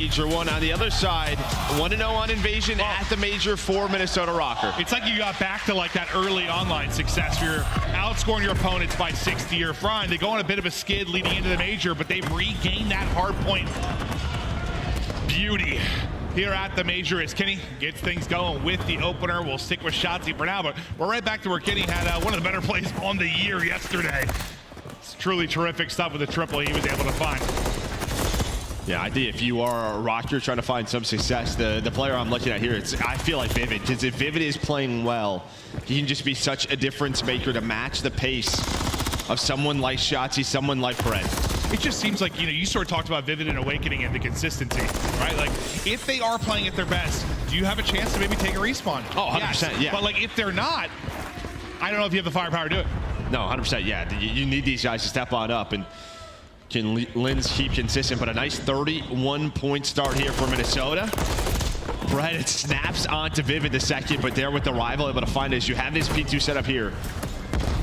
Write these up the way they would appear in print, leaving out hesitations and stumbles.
Major one on the other side, 1-0 on Invasion at the Major for Minnesota Rokkr. It's like you got back to like that early online success where you're outscoring your opponents by 60 or fine. They go on a bit of a skid leading into the Major, but they've regained that hard point beauty here at the Major as Kenny gets things going with the opener. We'll stick with Shottzy for now, but we're right back to where Kenny had one of the better plays on the year yesterday. It's truly terrific stuff with the triple he was able to find. Yeah, I think if you are a Rokkr trying to find some success, the player I'm looking at here, I feel like Vivid, because if Vivid is playing well, he can just be such a difference maker to match the pace of someone like Shottzy, someone like Fred. It just seems like, you sort of talked about Vivid and Awakening and the consistency, right? Like, if they are playing at their best, do you have a chance to maybe take a respawn? Oh, 100%, yes. Yeah. But, like, if they're not, I don't know if you have the firepower to do it. No, 100%, yeah. You need these guys to step on up, and can Linz keep consistent? But a nice 31-point start here for Minnesota. Fred, it snaps onto Vivid the second, but there with the rival, able to find it as you have this P2 set up here.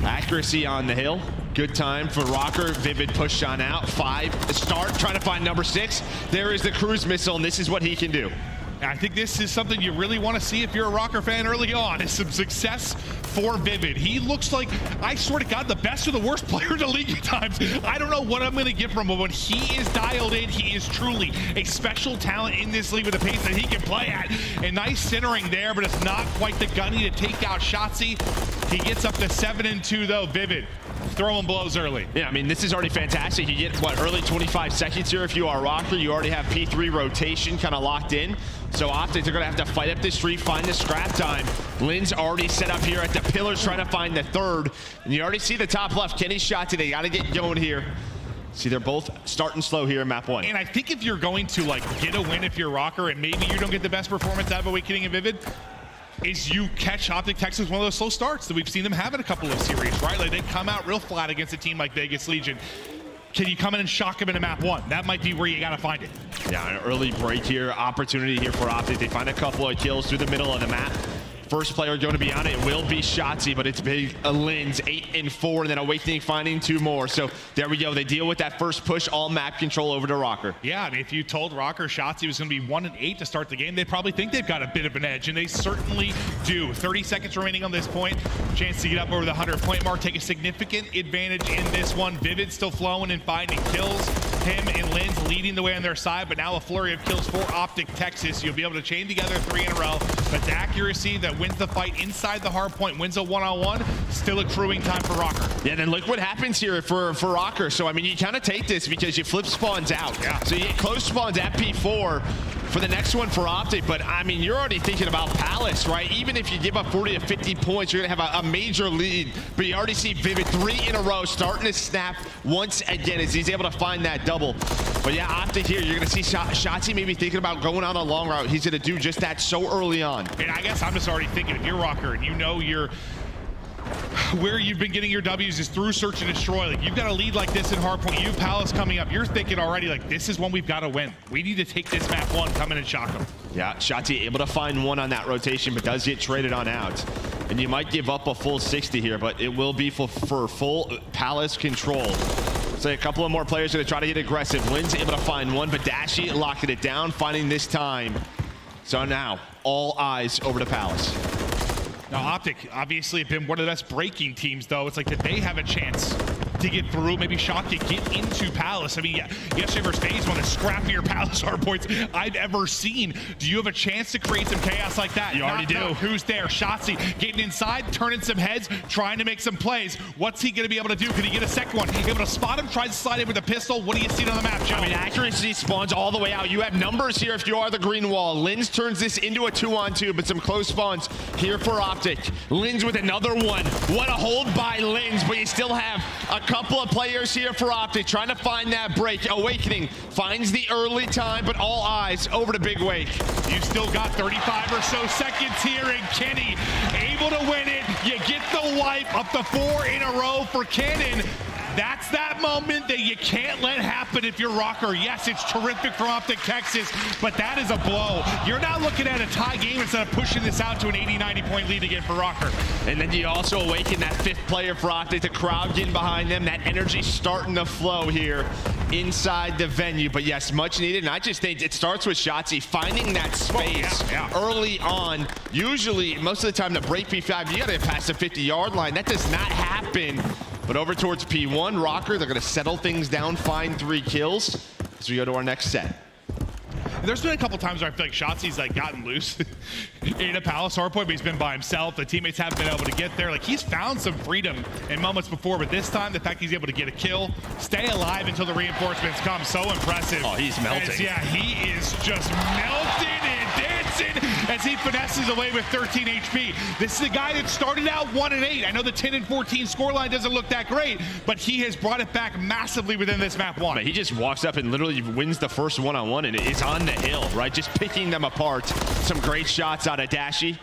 Accuracy on the hill. Good time for Røkkr. Vivid pushed on out. 5 start, trying to find number 6. There is the cruise missile, and this is what he can do. I think this is something you really want to see if you're a Røkkr fan early on, is some success for Vivid. He looks like, I swear to God, the best or the worst player in the league at times. I don't know what I'm going to get from him, but when he is dialed in, he is truly a special talent in this league with the pace that he can play at. A nice centering there, but it's not quite the gunny to take out Shottzy. He gets up to 7-2 though, Vivid. Throwing blows early. Yeah, I mean, this is already fantastic. You get, what, early 25 seconds here if you are Røkkr. You already have P3 rotation kind of locked in. So OpTic, they're going to have to fight up this street, find the scrap time. Linz already set up here at the pillars trying to find the third. And you already see the top left. Kenny Shottzy, they got to get going here. See, they're both starting slow here in map 1. And I think if you're going to, like, get a win if you're Røkkr, and maybe you don't get the best performance out of Awakening and Vivid, is you catch OpTic Texas one of those slow starts that we've seen them have in a couple of series, right? Like, they come out real flat against a team like Vegas Legion. Can you come in and shock them into map 1? That might be where you got to find it. Yeah, an early break here, opportunity here for OpTic. They find a couple of kills through the middle of the map. First player going to be on it will be Shottzy, but it's big. Linz 8-4, and then Awakening finding 2 more. So there we go. They deal with that first push, all map control over to Røkkr. Yeah, I mean, if you told Røkkr Shottzy was going to be 1-8 to start the game, they probably think they've got a bit of an edge, and they certainly do. 30 seconds remaining on this point. Chance to get up over the 100-point mark, take a significant advantage in this one. Vivid still flowing and finding kills. Him and Linz leading the way on their side, but now a flurry of kills for OpTic Texas. You'll be able to chain together 3 in a row, but the accuracy that wins the fight inside the hard point, wins a one-on-one, still accruing time for Røkkr. Yeah, then look what happens here for Røkkr. So, I mean, you kind of take this because you flip spawns out. Yeah. So you get close spawns at P4 for the next one for OpTic, but, I mean, you're already thinking about Palace, right? Even if you give up 40 to 50 points, you're going to have a major lead, but you already see Vivid 3 in a row starting to snap once again as he's able to find that double. But yeah, OpTic here, you're going to see Shottzy maybe thinking about going on a long route. He's going to do just that so early on. And I guess I'm just already thinking, if you're Røkkr and you know where you've been getting your W's is through search and destroy. Like, you've got a lead like this in hardpoint. You have Palace coming up. You're thinking already, like, this is one we've got to win. We need to take this map 1, come in and shock them. Yeah, Shottzy able to find 1 on that rotation, but does get traded on out. And you might give up a full 60 here, but it will be for full Palace control. So a couple of more players going to try to get aggressive. Linz able to find 1, but Dashy locking it down, finding this time. So now, all eyes over to Palace. Now, OpTic obviously have been one of the best breaking teams, though. It's like, did they have a chance to get through, maybe Shottzy get into Palace? I mean, yeah, yesterday versus FaZe, one of the scrappier Palace hardpoints I've ever seen. Do you have a chance to create some chaos like that? You already do. Who's there? Shottzy getting inside, turning some heads, trying to make some plays. What's he going to be able to do? Can he get a second one? Able to spot him, tries to slide in with a pistol. What do you see on the map, Joe? I mean, accuracy spawns all the way out. You have numbers here if you are the green wall. Linz turns this into a 2-on-2, but some close spawns here for OpTic. Linz with another one. What a hold by Linz, but you still have a couple of players here for OpTic trying to find that break. Awakening finds the early time, but all eyes over to Big Wake. You still got 35 or so seconds here, and Kenny able to win it. You get the wipe, up to 4 in a row for Cannon. That's that moment that you can't let happen if you're Røkkr. Yes, it's terrific from OpTic Texas, but that is a blow. You're not looking at a tie game instead of pushing this out to an 80-90 point lead again for Røkkr. And then you also awaken that 5th player for OpTic, the crowd getting behind them, that energy starting to flow here inside the venue. But yes, much needed. And I just think it starts with Shottzy finding that space early on. Usually, most of the time, to break P5, you got to pass the 50-yard line. That does not happen. But over towards P1, Røkkr, they're going to settle things down, find 3 kills as we go to our next set. There's been a couple times where I feel like Shottzy's like gotten loose in a Palace hardpoint, but he's been by himself. The teammates haven't been able to get there. Like, he's found some freedom in moments before, but this time the fact he's able to get a kill, stay alive until the reinforcements come, so impressive. Oh, he's melting. Yeah, he is just melting and dancing as he finesses away with 13 HP. This is a guy that started out 1-8. I know the 10-14 scoreline doesn't look that great, but he has brought it back massively within this map 1. But he just walks up and literally wins the first one-on-one, and it's on the hill, right? Just picking them apart. Some great shots out of Dashy.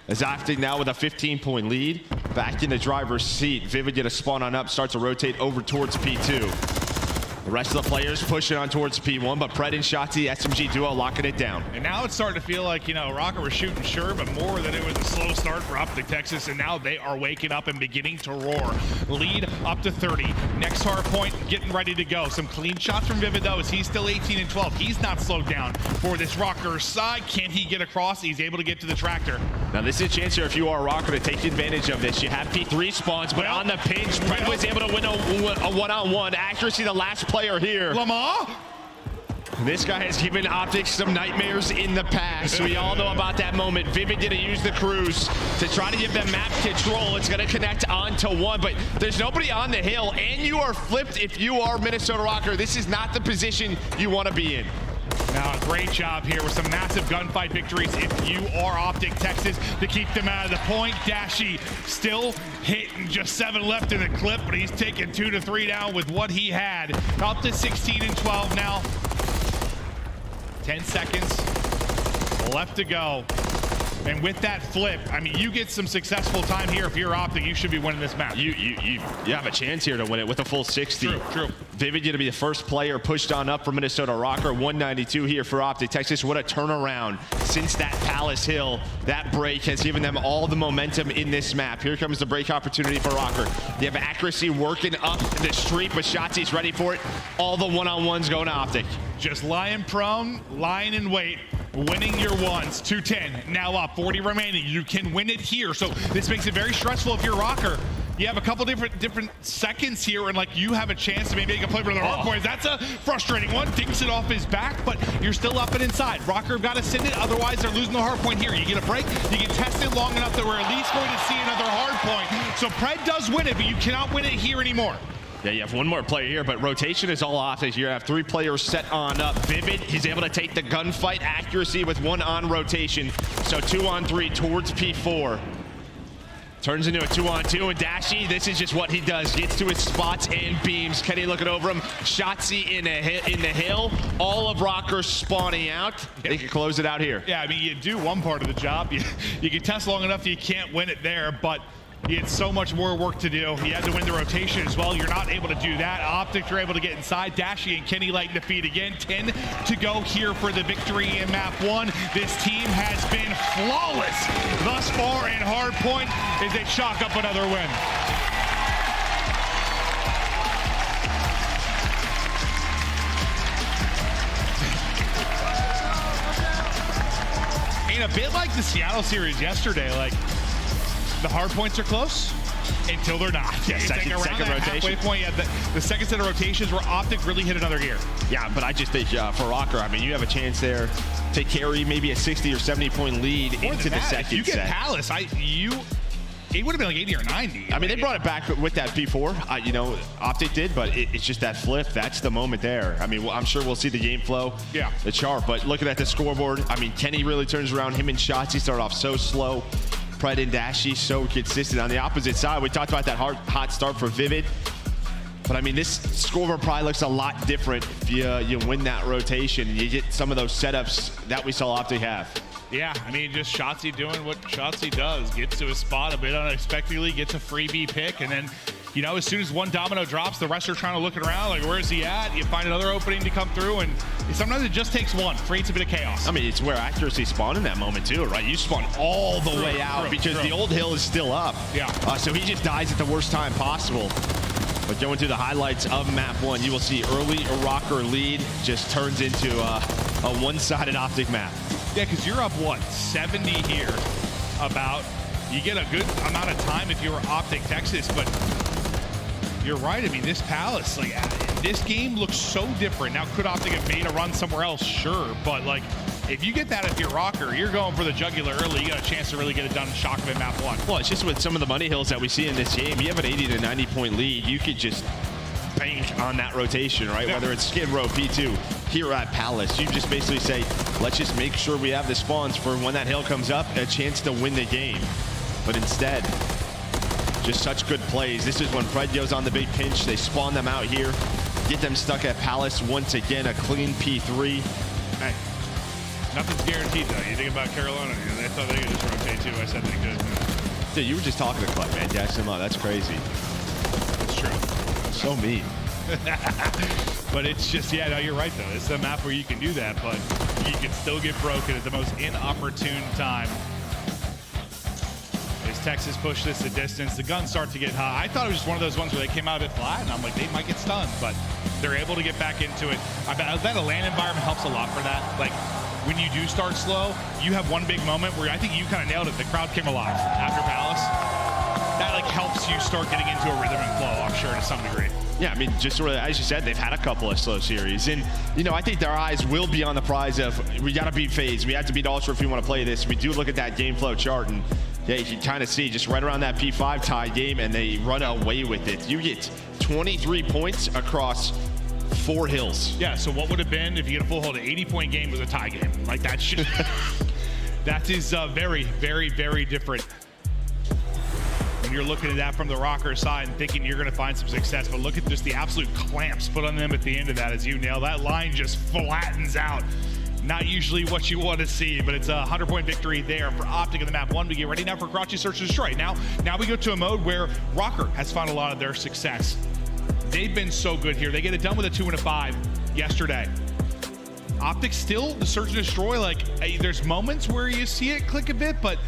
As OpTic now with a 15-point lead. Back in the driver's seat. Vivid get a spawn on up, starts to rotate over towards P2. The rest of the players pushing on towards P1, but Pred and Shottzy, SMG duo, locking it down. And now it's starting to feel like, you know, Røkkr was shooting sure, but more than it was a slow start for OpTic Texas, and now they are waking up and beginning to roar. Lead up to 30. Next hard point, getting ready to go. Some clean shots from Vivid, though, as he's still 18-12. He's not slowed down for this Røkkr side. Can he get across? He's able to get to the tractor. Now, this is a chance here if you are Røkkr to take advantage of this. You have P3 spawns, but on the pinch, Pred was able to win a one-on-one. Accuracy, the last player here. Lamar? This guy has given OpTic some nightmares in the past. We all know about that moment. Vivid going to use the cruise to try to give them map control. It's going to connect onto 1, but there's nobody on the hill, and you are flipped if you are Minnesota Rokkr. This is not the position you want to be in. Now, a great job here with some massive gunfight victories if you are OpTic Texas to keep them out of the point. Dashy still hitting just 7 left in the clip, but he's taking 2 to 3 down with what he had. Up to 16-12 now. 10 seconds left to go. And with that flip, I mean, you get some successful time here. If you're OpTic, you should be winning this match. You have a chance here to win it with a full 60. True. Vivid going to be the first player pushed on up for Minnesota Rokkr. 192 here for OpTic Texas. What a turnaround since that Palace Hill. That break has given them all the momentum in this map. Here comes the break opportunity for Røkkr. You have accuracy working up the street, but Shottzy's ready for it. All the one-on-ones going to OpTic. Just lying prone, lying in wait. Winning your ones. 210 now up, 40 remaining. You can win it here, so this makes it very stressful if you're Røkkr. You have a couple different seconds here, and like you have a chance to maybe make a play for the hardpoint. That's a frustrating one. Dinks it off his back, but you're still up and inside. Røkkr have got to send it, otherwise they're losing the hardpoint here. You get a break, you can test it long enough that we're at least going to see another hardpoint. So Pred does win it, but you cannot win it here anymore. Yeah, you have one more player here, but rotation is all off this year. You have 3 players set on up. Vivid, he's able to take the gunfight accuracy with 1 on rotation. So 2 on 3 towards P4. Turns into a 2-on-2, and Dashy, this is just what he does. Gets to his spots and beams. Kenny looking over him. Shottzy in the hill. All of Røkkr spawning out. They can close it out here. Yeah, I mean, you do one part of the job. You can test long enough you can't win it there, but he had so much more work to do. He had to win the rotation as well. You're not able to do that. OpTic are able to get inside. Dashy and Kenny lighting the feed again. 10 to go here for the victory in map 1. This team has been flawless thus far in hardpoint as they chalk up another win. And a bit like the Seattle series yesterday, like, the hard points are close until they're not. Yeah, second rotation. Point, yeah, the second set of rotations where OpTic really hit another gear. Yeah, but I just think for Røkkr, I mean, you have a chance there to carry maybe a 60 or 70 point lead More into the second set. If you get set. Palace, it would have been like 80 or 90. I mean, they brought it back with that P4. You know, OpTic did, but it's just that flip. That's the moment there. I mean, I'm sure we'll see the game flow. Yeah. The chart, but looking at the scoreboard, I mean, Kenny really turns around. Him and Shottzy start off so slow. Pred and Dashy so consistent. On the opposite side, we talked about that hot start for Vivid. But I mean, this scoreboard probably looks a lot different if you win that rotation and you get some of those setups that we saw OpTic have. Yeah, I mean, just Shottzy doing what Shottzy does. Gets to his spot a bit unexpectedly, gets a freebie pick, and then, you know, as soon as one domino drops, the rest are trying to look around, like, where's he at? You find another opening to come through, and sometimes it just takes one, creates a bit of chaos. I mean, it's where accuracy spawned in that moment, too, right? You spawn all the way out because the old hill is still up. Yeah. So he just dies at the worst time possible. But going through the highlights of map 1, you will see early Røkkr lead just turns into a one-sided OpTic map. Yeah, because you're up, what, 70 here about. You get a good amount of time if you were OpTic Texas, but you're right. I mean, this Palace, like, this game looks so different. Now, could OpTic have made a run somewhere else? Sure, but like, if you get that if you're Røkkr, you're going for the jugular early. You got a chance to really get it done and shock them in map 1. Well, it's just with some of the money hills that we see in this game, you have an 80 to 90 point lead. You could just bank on that rotation, right? Yeah. Whether it's Skid Row, P2, here at Palace, you just basically say, let's just make sure we have the spawns for when that hill comes up, a chance to win the game. But instead, just such good plays. This is when Fred goes on the big pinch. They spawn them out here, get them stuck at Palace. Once again, a clean P3. Hey, nothing's guaranteed, though. You think about Carolina, they thought they could just rotate too. I said they could. Dude, you were just talking to Club, man. Jackson, that's crazy. That's true. So mean. But it's just, yeah, no, you're right, though. It's a map where you can do that, but you can still get broken at the most inopportune time. As Texas push this the distance, the guns start to get high. I thought it was just one of those ones where they came out a bit flat, and I'm like, they might get stunned, but they're able to get back into it. I bet a land environment helps a lot for that. Like, when you do start slow, you have one big moment where I think you kind of nailed it. The crowd came alive after Palace. That, like, helps you start getting into a rhythm and flow, I'm sure, to some degree. Yeah, I mean, just sort of, as you said, they've had a couple of slow series. And, you know, I think their eyes will be on the prize of, we got to beat FaZe. We have to beat Ultra if we want to play this. We do look at that game flow chart, and yeah, you can kind of see just right around that P5 tie game, and they run away with it. You get 23 points across 4 hills. Yeah, so what would have been if you get a full hold, an 80-point game was a tie game? Like, that's just, that is very, very, very different. When you're looking at that from the Røkkr side and thinking you're going to find some success, but look at just the absolute clamps put on them at the end of that as you nail. That line just flattens out. Not usually what you want to see, but it's a 100-point victory there for OpTic in the map 1. We get ready now for Crouchy Search and Destroy. Now we go to a mode where Røkkr has found a lot of their success. They've been so good here. They get it done with a 2 and a 5 yesterday. OpTic still, the Search and Destroy, like, there's moments where you see it click a bit, but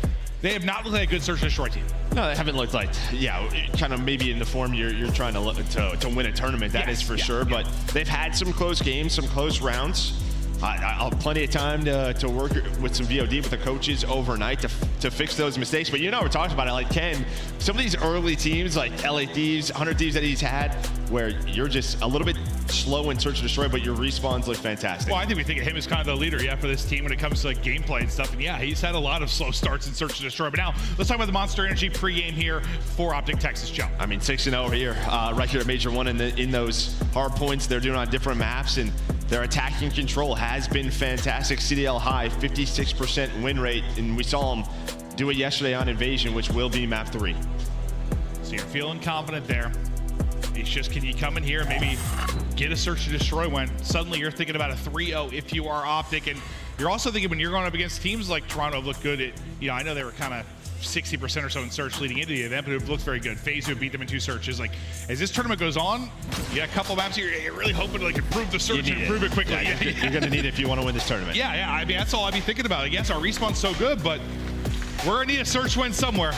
they have not looked like a good Search and Destroy team. No, they haven't looked like, yeah, kind of maybe in the form you're trying to win a tournament. That is for sure, but they've had some close games, some close rounds. I'll have plenty of time to work with some VOD with the coaches overnight to fix those mistakes. But you know, we're talking about it, like Ken, some of these early teams like LA Thieves, 100 Thieves that he's had, where you're just a little bit slow in Search and Destroy, but your respawns look fantastic. Well, I think we think of him as kind of the leader, yeah, for this team when it comes to like gameplay and stuff. And yeah, he's had a lot of slow starts in Search and Destroy. But now let's talk about the Monster Energy pregame here for OpTic Texas, Joe. I mean, 6-0 here, right here at Major 1 in those hard points they're doing on different maps, and their attacking control has been fantastic. CDL high, 56% win rate, and we saw them do it yesterday on Invasion, which will be map 3. So you're feeling confident there. It's just, can you come in here and maybe get a Search and Destroy when suddenly you're thinking about a 3-0 if you are OpTic, and you're also thinking when you're going up against teams like Toronto look good at, you know, I know they were kind of 60% or so in Search leading into the event, but it looked very good. FaZe who beat them in 2 searches. Like, as this tournament goes on, you got a couple maps here, you're really hoping to like improve the Search and improve it quickly. Yeah, you're going to need it if you want to win this tournament. Yeah, I mean, that's all I'd be thinking about. Like, yes, our respawn's so good, but we're going to need a Search win somewhere.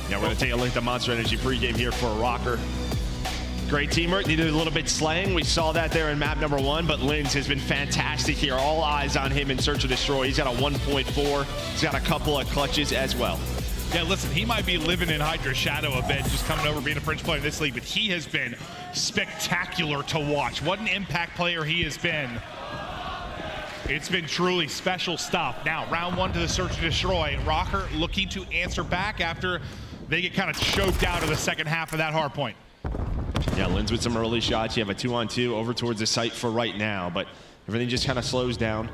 Yeah, we're going to take a look at the Monster Energy pregame here for Røkkr. Great teamwork, needed a little bit slaying. We saw that there in map number 1, but Linz has been fantastic here. All eyes on him in Search and Destroy. He's got a 1.4. He's got a couple of clutches as well. Yeah, listen, he might be living in Hydra's shadow a bit, just coming over being a French player in this league, but he has been spectacular to watch. What an impact player he has been. It's been truly special stuff. Now, round 1 to the Search and Destroy. Røkkr looking to answer back after they get kind of choked out of the second half of that hard point. Yeah, Linz with some early shots. You have a 2-on-2 over towards the site for right now, but everything just kind of slows down.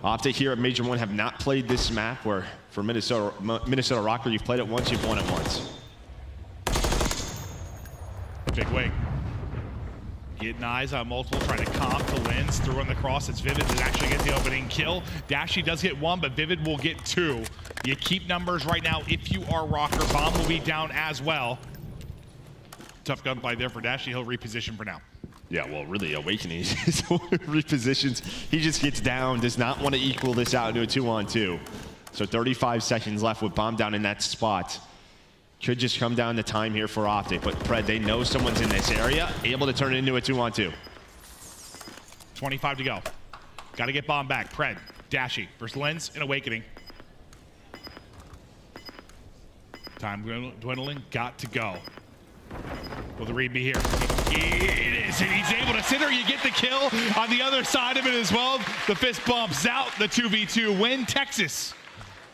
OpTic here at Major 1 have not played this map, where for Minnesota Rokkr, you've played it once, you've won it once. Big wing. Getting eyes on multiple, trying to comp to Linz, through on the cross. It's Vivid that actually gets the opening kill. Dashy does get 1, but Vivid will get 2. You keep numbers right now if you are Røkkr. Bomb will be down as well. Tough gunplay there for Dashy. He'll reposition for now. Yeah, well, really, Awakening repositions. He just gets down, does not want to equal this out into a 2-on-2. So 35 seconds left with Bomb down in that spot. Could just come down to time here for OpTic, but Pred, they know someone's in this area, able to turn it into a 2-on-2. 25 to go. Got to get bomb back. Pred, Dashy versus Lens in Awakening. Time dwindling, got to go. Will the read be here? It is, and he's able to sit there. You get the kill on the other side of it as well. The fist bumps out the 2v2 win. Texas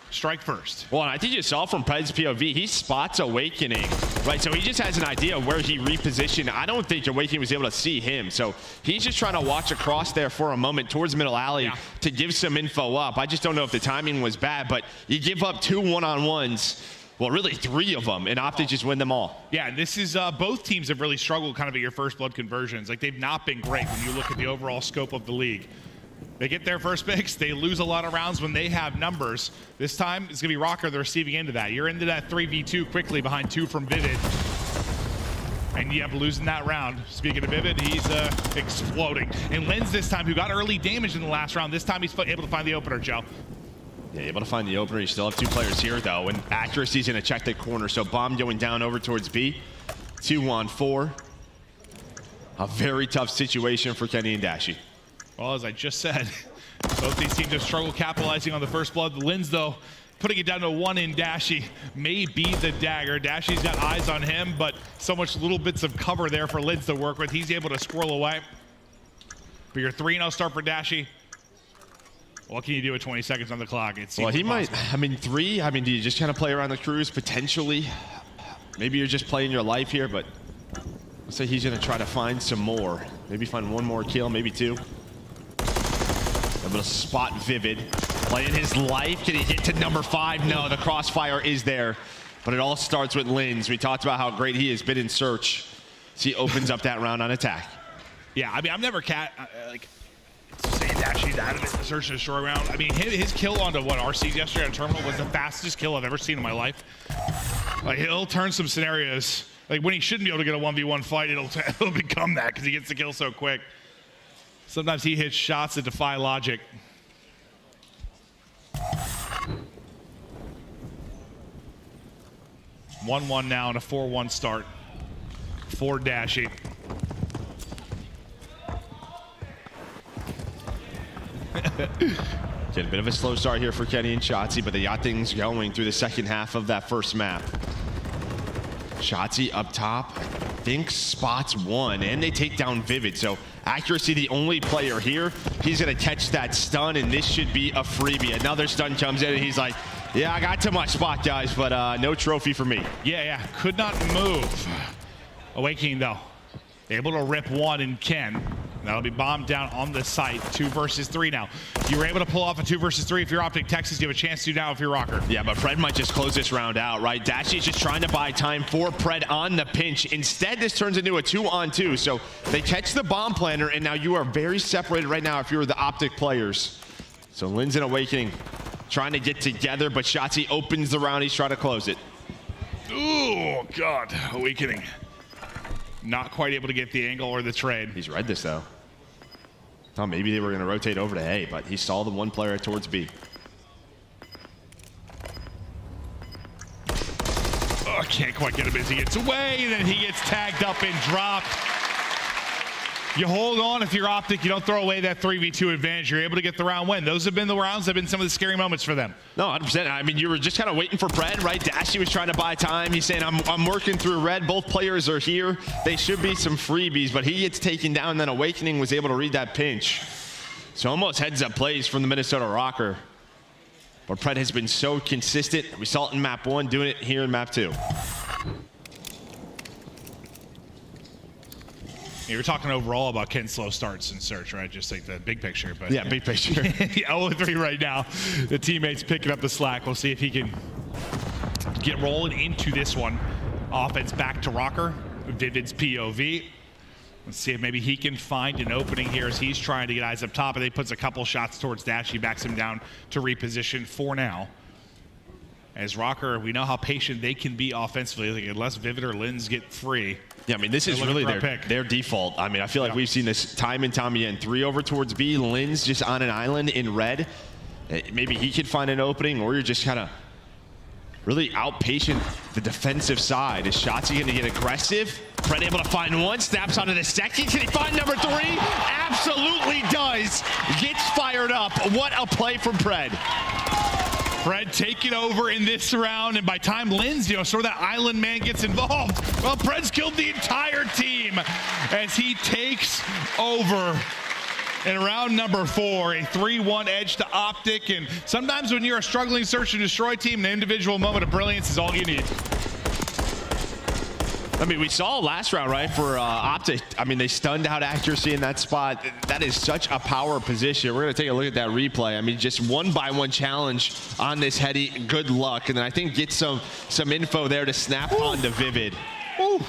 strike first. Well, and I think you saw from Pred's POV, he spots Awakening, right? So he just has an idea of where he repositioned. I don't think Awakening was able to see him. So he's just trying to watch across there for a moment towards middle alley to give some info up. I just don't know if the timing was bad, but you give up 2 one-on-ones. Well, really 3 of them, and OpTic just win them all. Yeah, and this is both teams have really struggled kind of at your first blood conversions. Like, they've not been great when you look at the overall scope of the league. They get their first picks, they lose a lot of rounds when they have numbers. This time, it's going to be Røkkr the receiving end of that. You're into that 3v2 quickly behind 2 from Vivid. And yep, losing that round. Speaking of Vivid, he's exploding. And Lens this time, who got early damage in the last round, this time he's able to find the opener, Joe. Yeah, able to find the opener. You still have 2 players here, though, and accuracy's going to check the corner. So bomb going down over towards B. 2-on-4. A very tough situation for Kenny and Dashy. Well, as I just said, both these teams have struggled capitalizing on the first blood. Lens, though, putting it down to 1 in Dashy may be the dagger. Dashy's got eyes on him, but so much little bits of cover there for Lens to work with. He's able to squirrel away. But your 3-0 start for Dashy. What can you do with 20 seconds on the clock? Well, he might, I mean, 3, I mean, do you just kind of play around the cruise potentially? Maybe you're just playing your life here, but let's say he's going to try to find some more. Maybe find 1 more kill, maybe 2. Able to spot Vivid. Playing his life. Can he get to number 5? No, the crossfire is there. But it all starts with Lens. We talked about how great he has been in search. So he opens up that round on attack. Yeah, I mean, I've never like saying Dashy's out of it, the search and destroy round. I mean, his kill onto what RC'd yesterday on Terminal was the fastest kill I've ever seen in my life. Like, he'll turn some scenarios. Like, when he shouldn't be able to get a 1v1 fight, it'll become that because he gets the kill so quick. Sometimes he hits shots that defy logic. One now and a 4-1 start for Dashy. Get a bit of a slow start here for Kenny and Shottzy, but they got things going through the second half of that first map. Shottzy up top, I think spots 1, and they take down Vivid. So accuracy, the only player here. He's gonna catch that stun, and this should be a freebie. Another stun comes in, and he's like, yeah, I got too much spot, guys, but no trophy for me. Yeah, could not move. Awakening, though, able to rip 1 and Ken. That'll be bombed down on the site. 2 versus 3 now. You were able to pull off a 2 versus 3 if you're OpTic Texas. You have a chance to do now if you're Røkkr. Yeah, but Pred might just close this round out, right? Dashy's just trying to buy time for Pred on the pinch. Instead, this turns into a 2-on-2. So they catch the bomb planner, and now you are very separated right now if you're the OpTic players. So Lens and Awakening trying to get together, but Shottzy opens the round. He's trying to close it. Oh, God. Awakening. Not quite able to get the angle or the trade. He's read this, though. Thought maybe they were going to rotate over to A, but he saw the 1 player towards B. Oh, can't quite get him as he gets away, and then he gets tagged up and dropped. You hold on if you're OpTic. You don't throw away that 3v2 advantage. You're able to get the round win. Those have been the rounds that have been some of the scary moments for them. No, 100%. I mean, you were just kind of waiting for Pred, right? Dashy was trying to buy time. He's saying, I'm working through red. Both players are here. They should be some freebies, but he gets taken down, and then Awakening was able to read that pinch. So almost heads-up plays from the Minnesota Rokkr. But Pred has been so consistent. We saw it in map 1, doing it here in map 2. You were talking overall about Ken's slow starts in search, right? Just like the big picture. But yeah, big picture. 0-3 right now. The teammates picking up the slack. We'll see if he can get rolling into this one. Offense back to Røkkr. Vivid's POV. Let's see if maybe he can find an opening here as he's trying to get eyes up top. And he puts a couple shots towards Dashy, backs him down to reposition for now. As Røkkr, we know how patient they can be offensively. Like, unless Vivid or Lens get free. Yeah, I mean, this is really their default. I mean, I feel like we've seen this time and time again. 3 over towards B, Lens just on an island in red. Maybe he could find an opening, or you're just kind of really outpatient the defensive side. Is Shottzy going to get aggressive? Pred able to find one, snaps onto the second. Can he find number 3? Absolutely does. Gets fired up. What a play from Pred. Pred taking over in this round, and by time Linz, sort of that island man gets involved, well, Pred's killed the entire team as he takes over in round number 4, a 3-1 edge to OpTic. And sometimes when you're a struggling search and destroy team, an individual moment of brilliance is all you need. I mean, we saw last round, right, for OpTic. I mean, they stunned out accuracy in that spot. That is such a power position. We're going to take a look at that replay. I mean, just 1-by-1 challenge on this heady. Good luck. And then I think get some info there to snap onto Vivid. Ooh.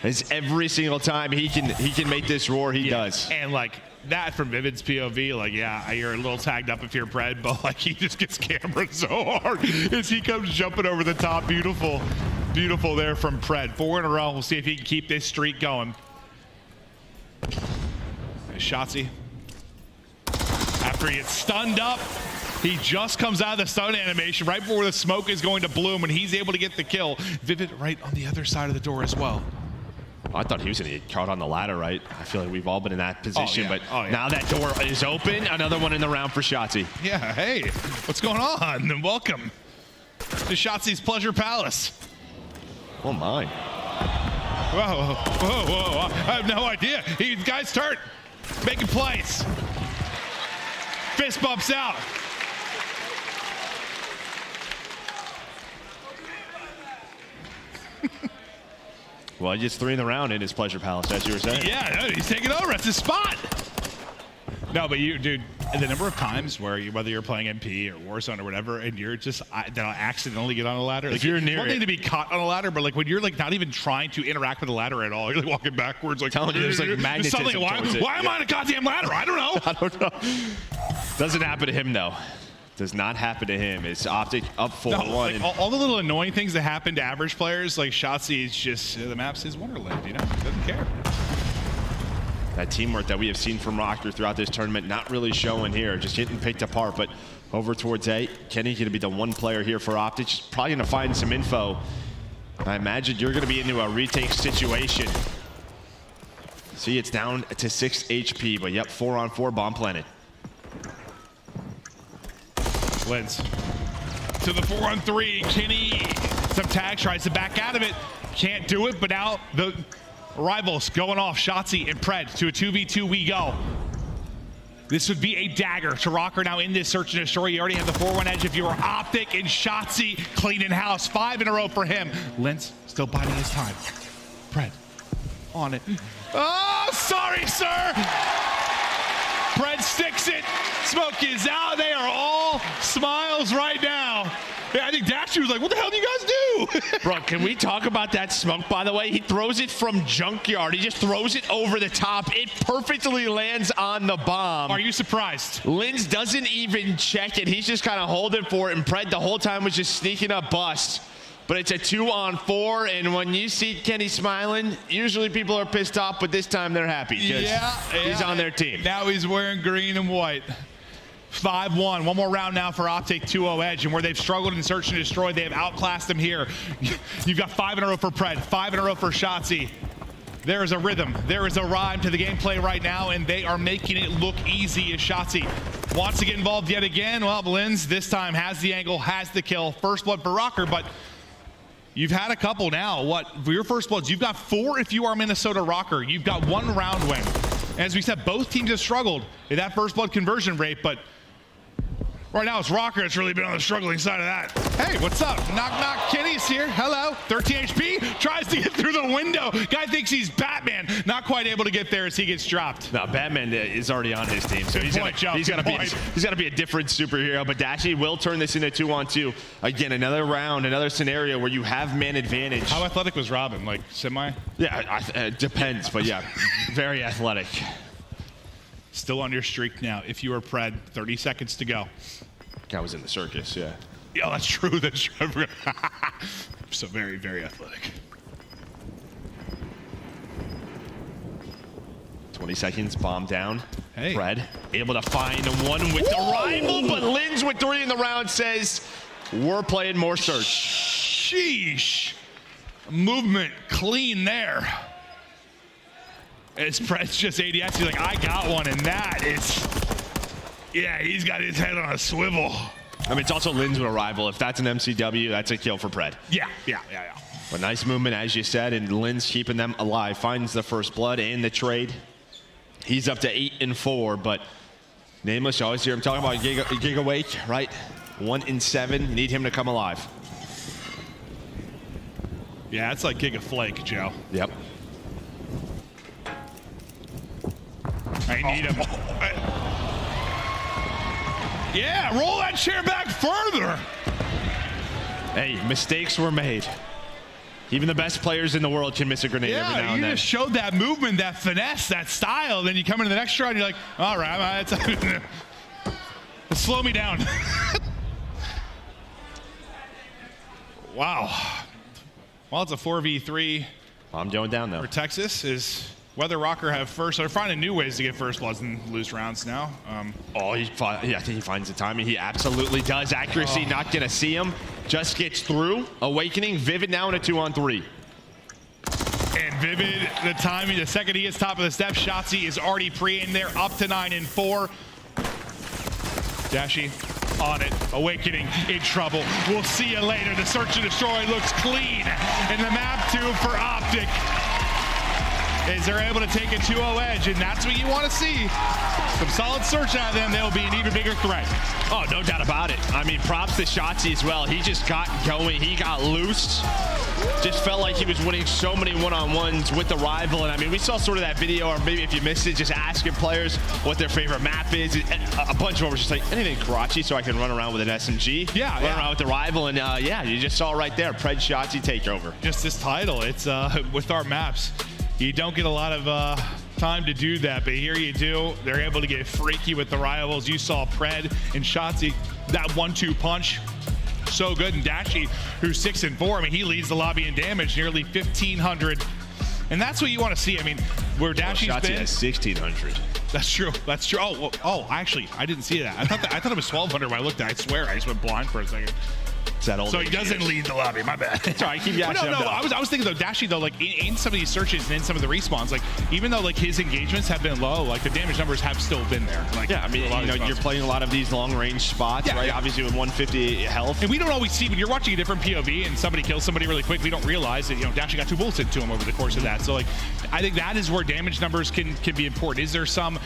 It's every single time he can make this roar, he does. And like that from Vivid's POV, like, yeah, you're a little tagged up if you're Pred, but like he just gets cambered so hard as he comes jumping over the top. Beautiful. Beautiful there from Pred. 4 in a row. We'll see if he can keep this streak going. Shottzy. After he gets stunned up, he just comes out of the stun animation right before the smoke is going to bloom, and he's able to get the kill. Vivid right on the other side of the door as well. I thought he was going to get caught on the ladder, right? I feel like we've all been in that position, but now that door is open. Another one in the round for Shottzy. Yeah, hey, what's going on? And welcome to Shottzy's Pleasure Palace. Oh my. Whoa, whoa, whoa. I have no idea. The guy's hurt. Making plays. Fist bumps out. Well, he gets 3 in the round in his Pleasure Palace, as you were saying. Yeah, no, he's taking over. It's his spot. No, but you, dude, the number of times where whether you're playing MP or Warzone or whatever, and you're just that'll accidentally get on a ladder. If you're near one thing to be caught on a ladder, but like when you're like not even trying to interact with the ladder at all, you're like walking backwards, like telling you there's like magnetism. Why am I on a goddamn ladder? I don't know. I don't know. Doesn't happen to him though. Does not happen to him. It's OpTic up 4-1. No, like, all the little annoying things that happen to average players, like Shottzy, is just the map's his wonderland. He doesn't care. That teamwork that we have seen from Røkkr throughout this tournament, not really showing here, just getting picked apart. But over towards A, Kenny going to be the one player here for OpTic. Just probably going to find some info. I imagine you're going to be into a retake situation. See, it's down to 6 HP, but yep, 4-on-4 bomb planted. Linz to the 4-on-3. Kenny, some tag, tries to back out of it. Can't do it, but now the rivals going off. Shottzy and Pred to a 2v2 we go. This would be a dagger to Røkkr now in this search and destroy. You already have the 4-1 edge if you were OpTic, and Shottzy cleaning house. 5 in a row for him. Linz still biding his time. Pred on it. Oh, sorry, sir. Pred sticks it. Smoke is out. They are all smiles right now. Yeah, I think Dashy was like, what the hell do you guys do? Bro, can we talk about that smoke, by the way? He throws it from Junkyard. He just throws it over the top. It perfectly lands on the bomb. Are you surprised? Linz doesn't even check it. He's just kind of holding for it, and Pred the whole time was just sneaking up bust. But it's a 2-on-4, and when you see Kenny smiling, usually people are pissed off, but this time they're happy because he's on their team. Now he's wearing green and white. 5-1. One more round now for OpTic 2-0 edge, and where they've struggled in search and destroy, they have outclassed them here. You've got 5 in a row for Pred, 5 in a row for Shottzy. There is a rhythm, there is a rhyme to the gameplay right now, and they are making it look easy as Shottzy wants to get involved yet again. Well, Linz this time has the angle, has the kill. First blood for Røkkr, but you've had a couple now. What, for your first bloods, you've got 4 if you are Minnesota Rokkr. You've got 1 round win. And as we said, both teams have struggled in that first blood conversion rate, but right now it's Røkkr that's really been on the struggling side of that. Hey, what's up? Knock, knock, Kenny's here. Hello. 13 HP, tries to get through the window. Guy thinks he's Batman. Not quite able to get there as he gets dropped. No, Batman is already on his team, so he's got to be a different superhero. But Dashy will turn this into 2-on-2. Again, another round, another scenario where you have man advantage. How athletic was Robin? Like semi? Yeah, it depends, but yeah, very athletic. Still on your streak now. If you are Pred, 30 seconds to go. Guy was in the circus, yeah. Yeah, that's true. That's true. So very, very athletic. 20 seconds, bomb down. Hey. Pred able to find one with the rival, but Linz with 3 in the round says, We're playing more search. Sheesh. Movement clean there. It's Pred's just ADS. He's like, I got one, and that is, yeah, he's got his head on a swivel. I mean, it's also Lin's with a rival. If that's an MCW, that's a kill for Pred. Yeah. But nice movement, as you said, and Lin's keeping them alive. Finds the first blood and the trade. He's up to 8-4, but Nameless, you always hear him talking about Giga Wake, right? 1-7. You need him to come alive. Yeah, it's like Giga Flake, Joe. Yep. I need him. Yeah, roll that chair back further. Hey, mistakes were made. Even the best players in the world can miss a grenade every now and then. Yeah, you just showed that movement, that finesse, that style. Then you come into the next round, you're like, all right, slow me down. Wow. Well, it's a 4v3. I'm going down though. For Texas is whether Røkkr have first. They're finding new ways to get first bloods and lose rounds now. I think he finds the timing. He absolutely does. Accuracy, not going to see him. Just gets through. Awakening. Vivid now in a 2-on-3. And Vivid, the timing, the second he gets top of the step, Shottzy is already pre-in there, up to 9-4. Dashy on it. Awakening in trouble. We'll see you later. The search and destroy looks clean. And the map 2 for OpTic is they're able to take a 2-0 edge, and that's what you want to see. Some solid search out of them. They'll be an even bigger threat. Oh, no doubt about it. I mean, props to Shottzy as well. He just got going. He got loose. Just felt like he was winning so many one-on-ones with the rival. And I mean, we saw sort of that video, or maybe if you missed it, just asking players what their favorite map is. A bunch of them were just like, anything Karachi so I can run around with an SMG. Yeah, run around with the rival. And yeah, you just saw right there, Pred Shottzy takeover. Just this title. It's with our maps. You don't get a lot of time to do that, but here you do. They're able to get freaky with the rivals. You saw Pred and Shottzy, that 1-2 punch. So good. And Dashy, who's 6-4, I mean, he leads the lobby in damage, nearly 1,500. And that's what you want to see. I mean, where Dashy's Shottzy been. has 1,600. That's true. That's true. Oh, actually, I didn't see that. I thought it was 1,200 when I looked at it. I swear, I just went blind for a second. So he doesn't lead the lobby. My bad. Sorry, I keep yashing. No. I was thinking though, Dashy though, like in some of these searches and in some of the respawns, like even though like his engagements have been low, like the damage numbers have still been there. Like, yeah, I mean, you're playing a lot of these long-range spots, right? Yeah. Obviously with 150 health. And we don't always see when you're watching a different POV and somebody kills somebody really quick. We don't realize that Dashy got 2 bullets into him over the course of that. So like, I think that is where damage numbers can be important. Is there some,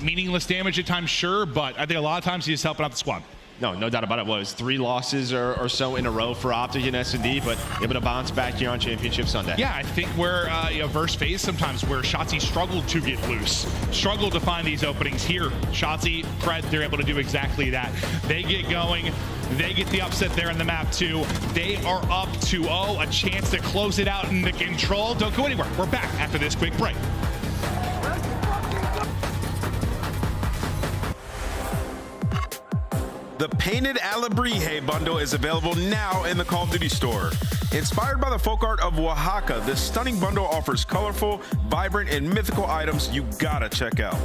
meaningless damage at times? Sure, but I think a lot of times he's just helping out the squad. No doubt about it. Was 3 losses or so in a row for OpTic and S&D, but able to bounce back here on Championship Sunday. Yeah, I think where verse phase sometimes where Shottzy struggled to get loose, struggled to find these openings. Here, Shottzy, Pred, they're able to do exactly that. They get going. They get the upset there in the map 2. They are up 2-0, a chance to close it out in the control. Don't go anywhere. We're back after this quick break. The Painted Alebrije bundle is available now in the Call of Duty store. Inspired by the folk art of Oaxaca, this stunning bundle offers colorful, vibrant, and mythical items you gotta check out.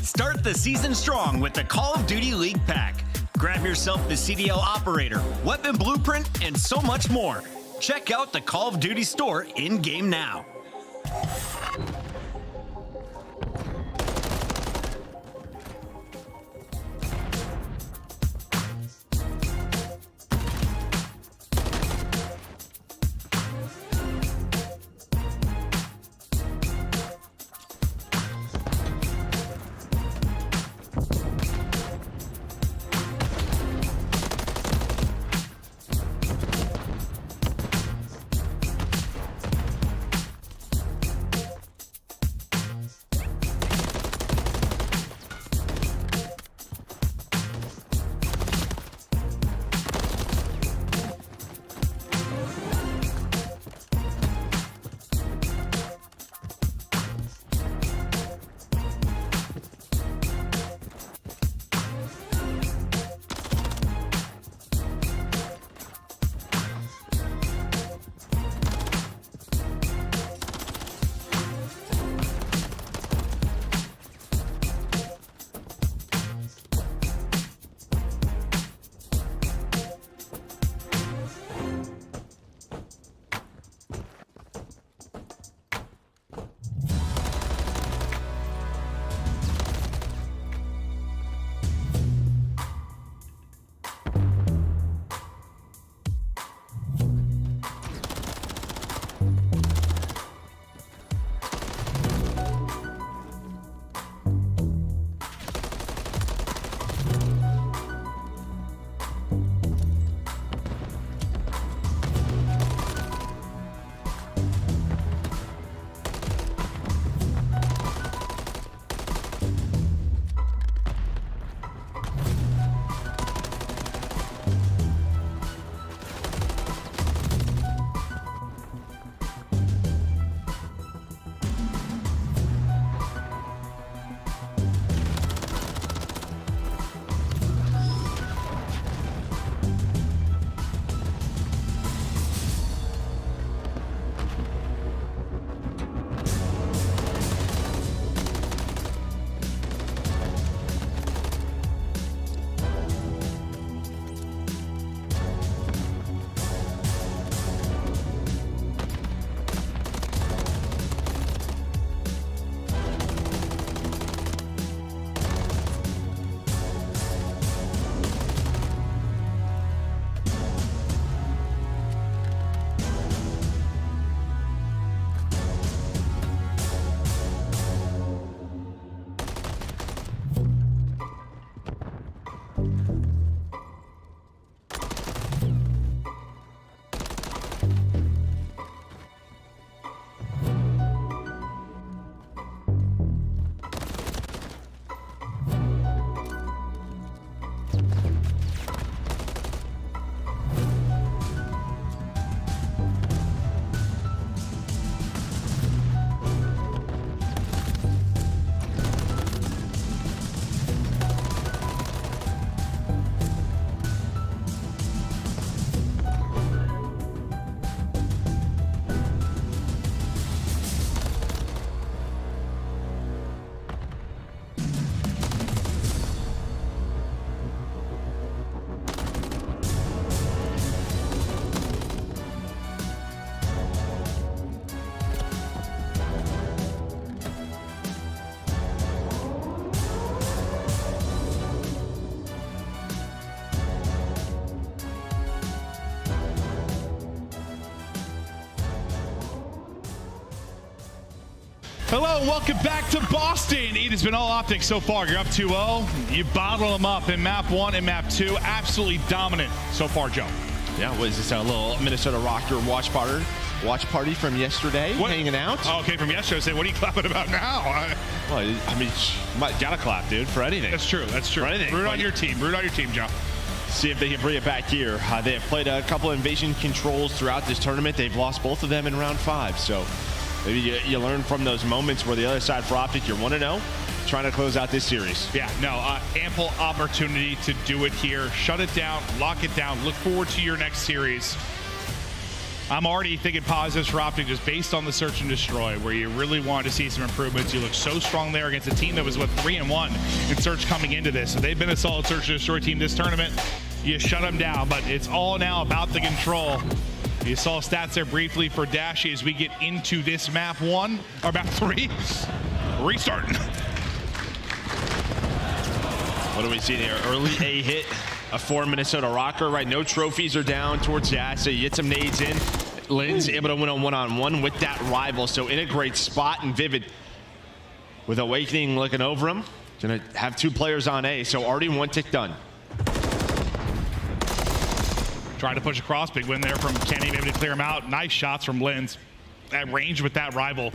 Start the season strong with the Call of Duty League Pack. Grab yourself the CDL Operator, Weapon Blueprint, and so much more. Check out the Call of Duty store in-game now. Hello, and welcome back to Boston. It has been all OpTic so far. You're up 2-0. You bottle them up in map 1 and map 2. Absolutely dominant so far, Joe. Yeah, what is this, a little Minnesota Rokkr watch party from yesterday, hanging out? Oh, okay, from yesterday. I say, what are you clapping about now? Well, I mean, gotta clap, dude, for anything. That's true. That's true. For anything. Root on your team. Root on your team, Joe. See if they can bring it back here. They have played a couple of invasion controls throughout this tournament. They've lost both of them in round 5, so maybe you learn from those moments where the other side for OpTic, you're 1-0, trying to close out this series. Yeah, no, ample opportunity to do it here. Shut it down, lock it down. Look forward to your next series. I'm already thinking positives for OpTic just based on the search and destroy, where you really wanted to see some improvements. You look so strong there against a team that was, 3-1 in search coming into this. So they've been a solid search and destroy team this tournament. You shut them down, but it's all now about the control. You saw stats there briefly for Dashy as we get into this map 1, or map 3. Restarting. What do we see there? Early A hit for Minnesota Rokkr, right? No trophies are down towards the asset. You get some nades in. Lynn's able to win on one-on-one with that rival. So in a great spot, and Vivid with Awakening looking over him. Gonna have 2 players on A, so already 1 tick done. Trying to push across, big win there from Kenny, able to clear him out. Nice shots from Lynn's at range with that rival.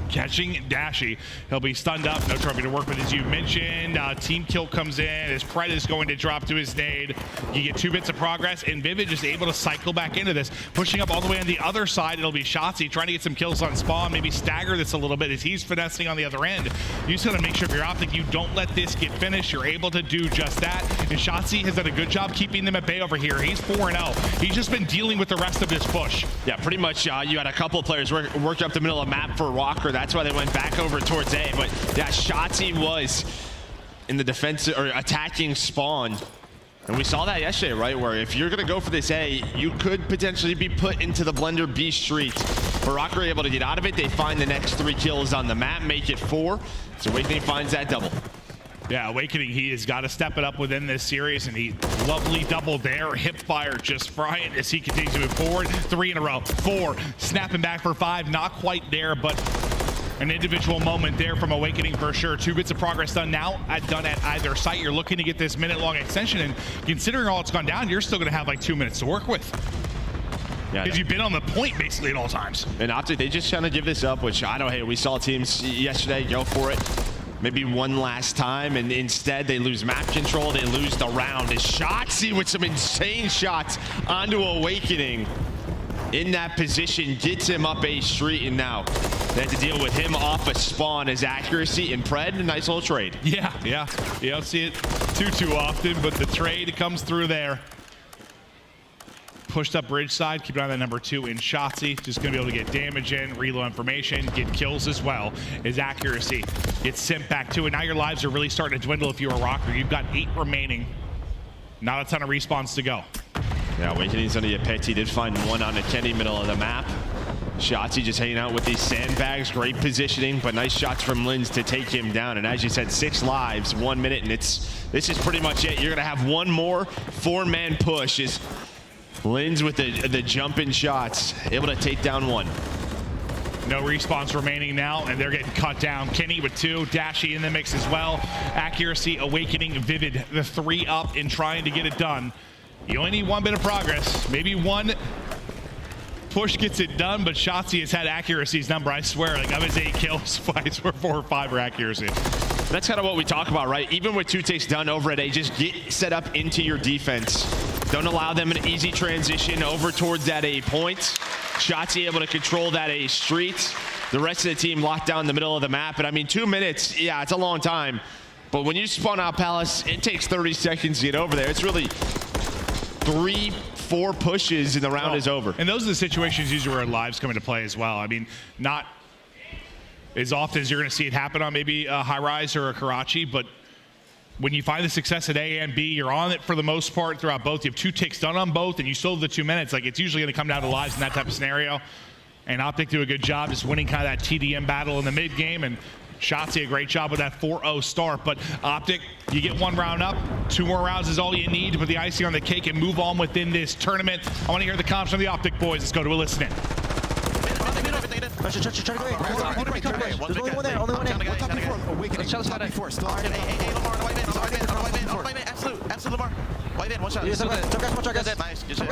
Catching Dashy. He'll be stunned up. No trophy to work with, as you mentioned. Team kill comes in as Pred is going to drop to his nade. You get 2 bits of progress, and Vivid just able to cycle back into this. Pushing up all the way on the other side, it'll be Shottzy trying to get some kills on spawn, maybe stagger this a little bit as he's finessing on the other end. You just got to make sure if you're OpTic, you don't let this get finished. You're able to do just that. And Shottzy has done a good job keeping them at bay over here. He's 4-0. He's just been dealing with the rest of this push. Yeah, pretty much you had a couple of players work up the middle of the map for Rokkr. That's why they went back over towards A. But yeah, Shottzy was in the defensive or attacking spawn. And we saw that yesterday, right? Where if you're gonna go for this A, you could potentially be put into the Blender B street. But Rokkr able to get out of it. They find the next 3 kills on the map, make it 4. So Awakening finds that double. Yeah, Awakening, he has got to step it up within this series, and he lovely double there. Hip fire just frying as he continues to move forward. 3 in a row, 4, snapping back for 5, not quite there, but an individual moment there from Awakening for sure. 2 bits of progress done now, done at either site. You're looking to get this minute-long extension, and considering all it's gone down, you're still going to have like 2 minutes to work with. Yeah, because you've been on the point basically at all times. And OpTic, they just trying to give this up, which I know, hey, we saw teams yesterday go for it. Maybe one last time, and instead they lose map control, they lose the round. As Shottzy with some insane shots onto Awakening in that position, gets him up A street, and now they have to deal with him off a spawn. His accuracy and Pred, a nice little trade. Yeah. You don't see it too often, but the trade comes through there. Pushed up bridge side, keep an eye on that number 2 in Shottzy. Just gonna be able to get damage in, reload information, get kills as well. His accuracy gets sent back to it. Now your lives are really starting to dwindle if you're a Rokkr. You've got 8 remaining. Not a ton of respawns to go. Yeah, Awakening's gonna get picked. He did find 1 on the Kenny middle of the map. Shottzy just hanging out with these sandbags. Great positioning, but nice shots from Lynn's to take him down. And as you said, 6 lives, 1 minute, and this is pretty much it. You're gonna have one more 4-man push. Is Lynn's with the jump-in shots, able to take down 1. No respawns remaining now, and they're getting cut down. Kenny with 2, Dashy in the mix as well. Accuracy, Awakening, Vivid, the 3 up in trying to get it done. You only need 1 bit of progress. Maybe 1 push gets it done, but Shottzy has had accuracy's number. I swear, like of his 8 kills, I swear 4 or 5 are accuracy. That's kind of what we talk about, right? Even with 2 ticks done over at A, just get set up into your defense. Don't allow them an easy transition over towards that A point. Shottzy able to control that A street. The rest of the team locked down the middle of the map. And I mean, 2 minutes, yeah, it's a long time. But when you spawn out Palace, it takes 30 seconds to get over there. It's really 3-4 pushes and the round is over. And those are the situations usually where lives come into play as well. I mean, not as often as you're going to see it happen on maybe a High Rise or a Karachi, but when you find the success at A and B, you're on it for the most part throughout both. You have 2 ticks done on both, and you still have the 2 minutes. Like, it's usually going to come down to lives in that type of scenario. And OpTic do a good job just winning kind of that TDM battle in the mid game, and Shottzy a great job with that 4-0 start. But OpTic, you get 1 round up, 2 more rounds is all you need to put the icing on the cake and move on within this tournament. I want to hear the comments from the OpTic boys. Let's go to a listen in. Try to go away. There's only one there. Only one there. Awakening. Top before. Still on Lamar, on the white man. Absolute Lamar. White man, one shot. Nice. Good shot.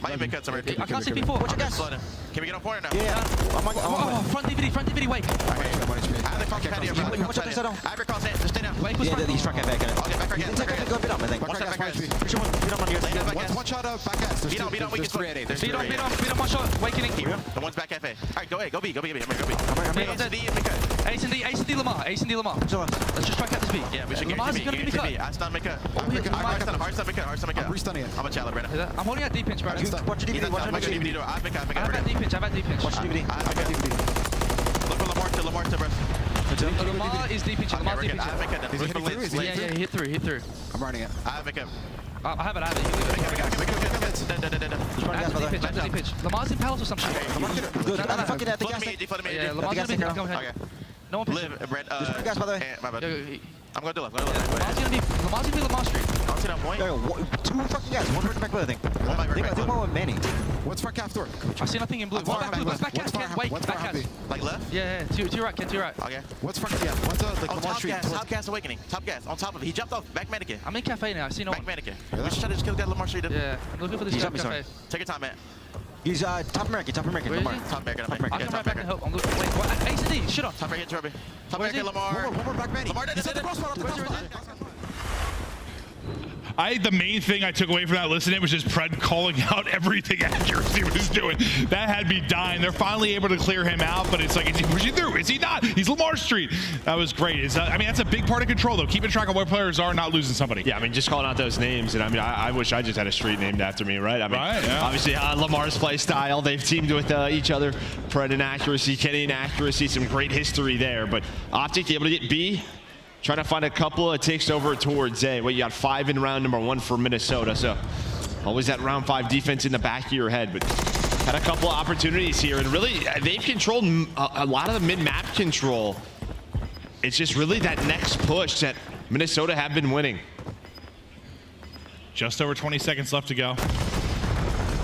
Might make cuts already. I can't see P4. Watch your gas. Can we get on corner now? Yeah. Oh, front DVD, wait. I have the cross patio. Watch out, I have your cross in. Just stay down. Wait, push front. He's front back. I'll get back You can take again. go bit up, I think. One shot back gas. Push one. Beat up on yours. One shot of back gas. Beat on, we can three at 8. There's Beat on, one shot. Awakening. The one's back FA. Alright, go B. I'm gonna go B. I'm Ace and D and make cut. Ace and D Lamar. Let's just try cut this B. Yeah, we should Lamar's gonna be cut. I stun make cut. Hard stun make cut. I'm restunning it. I'm a challenge right now. I'm holding out deep pinch, bro. Watch your DVD. Watch your DVD. I have I have deep pinch. Watch your DVD. Look for Lamar to bro. Lamar is deep pinch. Lamar's deep pinch. I have make cut. Yeah, he hit through. I'm running it. I have make cut. I have it. I have deep pinch. Lamar's in palace or some shit. Good. Fucking at the gas. Yeah, Lamar's gonna be. Go ahead. No one pinch. Live, Brent. Gas, by the way. My bad. I'm going to left. Lamar's gonna be Lamar Street. I'll sit on point. Two fucking guys. One right back, I think. One back, I think one with Manny. What's front calf door? I see nothing in blue. One back blue. Back gas. Wait, back gas. Like left? Yeah. To your right. To your right. Okay. What's front? Yeah. What's like Lamar Street? Top gas awakening. Top gas. On top of it. He jumped off. Back mannequin. I'm in cafe now. I see no Back one. mannequin. We should try to just kill that Lamar Street. Yeah. I'm looking for this He's jump up, cafe. Take your time, man. He's top American. Where is he? Top American. I can right back and help. I'm looking. Wait, what? Ace and D. Shit on. Top American, Turby. Top Where's American, Lamar. One more back Manny. Lamar, He's at the crossbar. The main thing I took away from that listening was just Pred calling out everything accuracy was doing. That had me dying. They're finally able to clear him out, but it's like, is he pushing through? Is he not? He's Lamar Street. That was great. I mean, that's a big part of control, though. Keeping track of where players are, not losing somebody. Yeah, I mean, just calling out those names, and I mean, I wish I just had a street named after me, right? I mean, right, yeah. Obviously, Lamar's play style, they've teamed with each other. Pred in accuracy, Kenny in accuracy, some great history there. But OpTic able to get B. Trying to find a couple of takes over towards A. Well, you got 5 in round number 1 for Minnesota, so always that round 5 defense in the back of your head. But had a couple of opportunities here, and really, they've controlled a lot of the mid-map control. It's just really that next push that Minnesota have been winning. Just over 20 seconds left to go.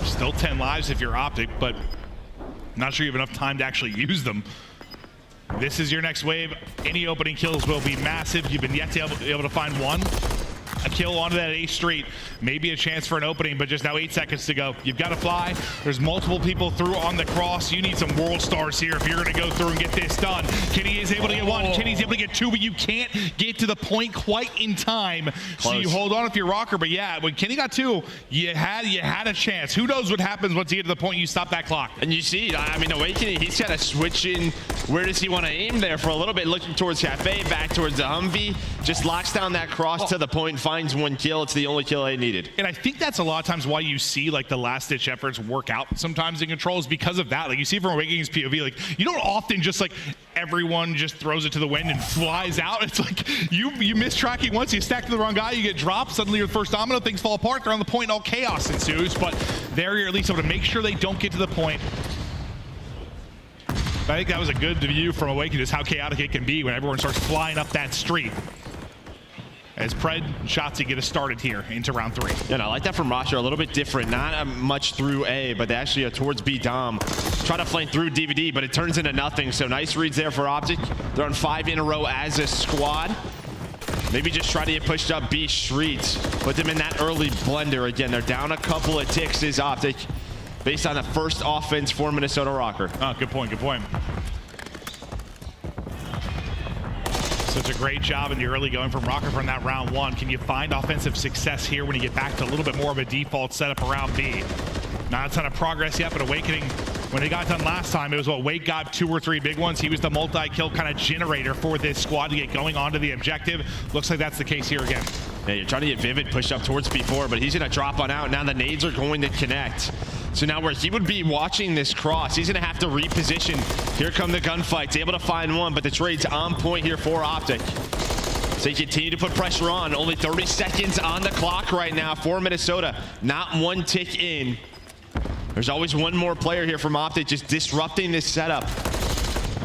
Still 10 lives if you're OpTic, but not sure you have enough time to actually use them. This is your next wave. Any opening kills will be massive. You've been yet to be able to find one. A kill onto that A street. Maybe a chance for an opening, but just now 8 seconds to go. You've got to fly. There's multiple people through on the cross. You need some world stars here if you're going to go through and get this done. Kenny is able to get 1. Kenny's able to get 2, but you can't get to the point quite in time. Close. So you hold on if you're Røkkr. But yeah, when Kenny got 2, you had a chance. Who knows what happens once you get to the point you stop that clock. And you see, I mean, Awakening, he's kind of switching. Where does he want to aim there for a little bit? Looking towards Cafe, back towards the Humvee. Just locks down that cross to the point, finds 1 kill. It's the only kill they needed. And I think that's a lot of times why you see like the last-ditch efforts work out sometimes in controls because of that. Like you see from Awakening's POV, like you don't often just like everyone just throws it to the wind and flies out. It's like you miss tracking once, you stack to the wrong guy, you get dropped, suddenly your first domino, things fall apart, they're on the point, and all chaos ensues. But there you're at least able to make sure they don't get to the point. But I think that was a good view from Awakening, just how chaotic it can be when everyone starts flying up that street. As Pred and Shottzy get us started here into round 3. Yeah, and I like that from Røkkr, a little bit different. Not much through A, but they actually are towards B Dom. Try to flank through DVD, but it turns into nothing. So nice reads there for OpTic. They're on 5 in a row as a squad. Maybe just try to get pushed up B streets. Put them in that early blender. Again, they're down a couple of ticks is OpTic based on the first offense for Minnesota Rokkr. Oh, good point, good point. Such a great job in the early going from Røkkr from that round 1. Can you find offensive success here when you get back to a little bit more of a default setup around B? Not a ton of progress yet, but Awakening, when they got done last time, it was what Wake got 2 or 3 big ones. He was the multi-kill kind of generator for this squad to get going onto the objective. Looks like that's the case here again. Yeah, you're trying to get Vivid pushed up towards B4, but he's going to drop on out. Now the nades are going to connect. So now where he would be watching this cross, he's going to have to reposition. Here come the gunfights, able to find 1, but the trade's on point here for OpTic. So you continue to put pressure on. Only 30 seconds on the clock right now for Minnesota. Not 1 tick in. There's always 1 more player here from OpTic just disrupting this setup.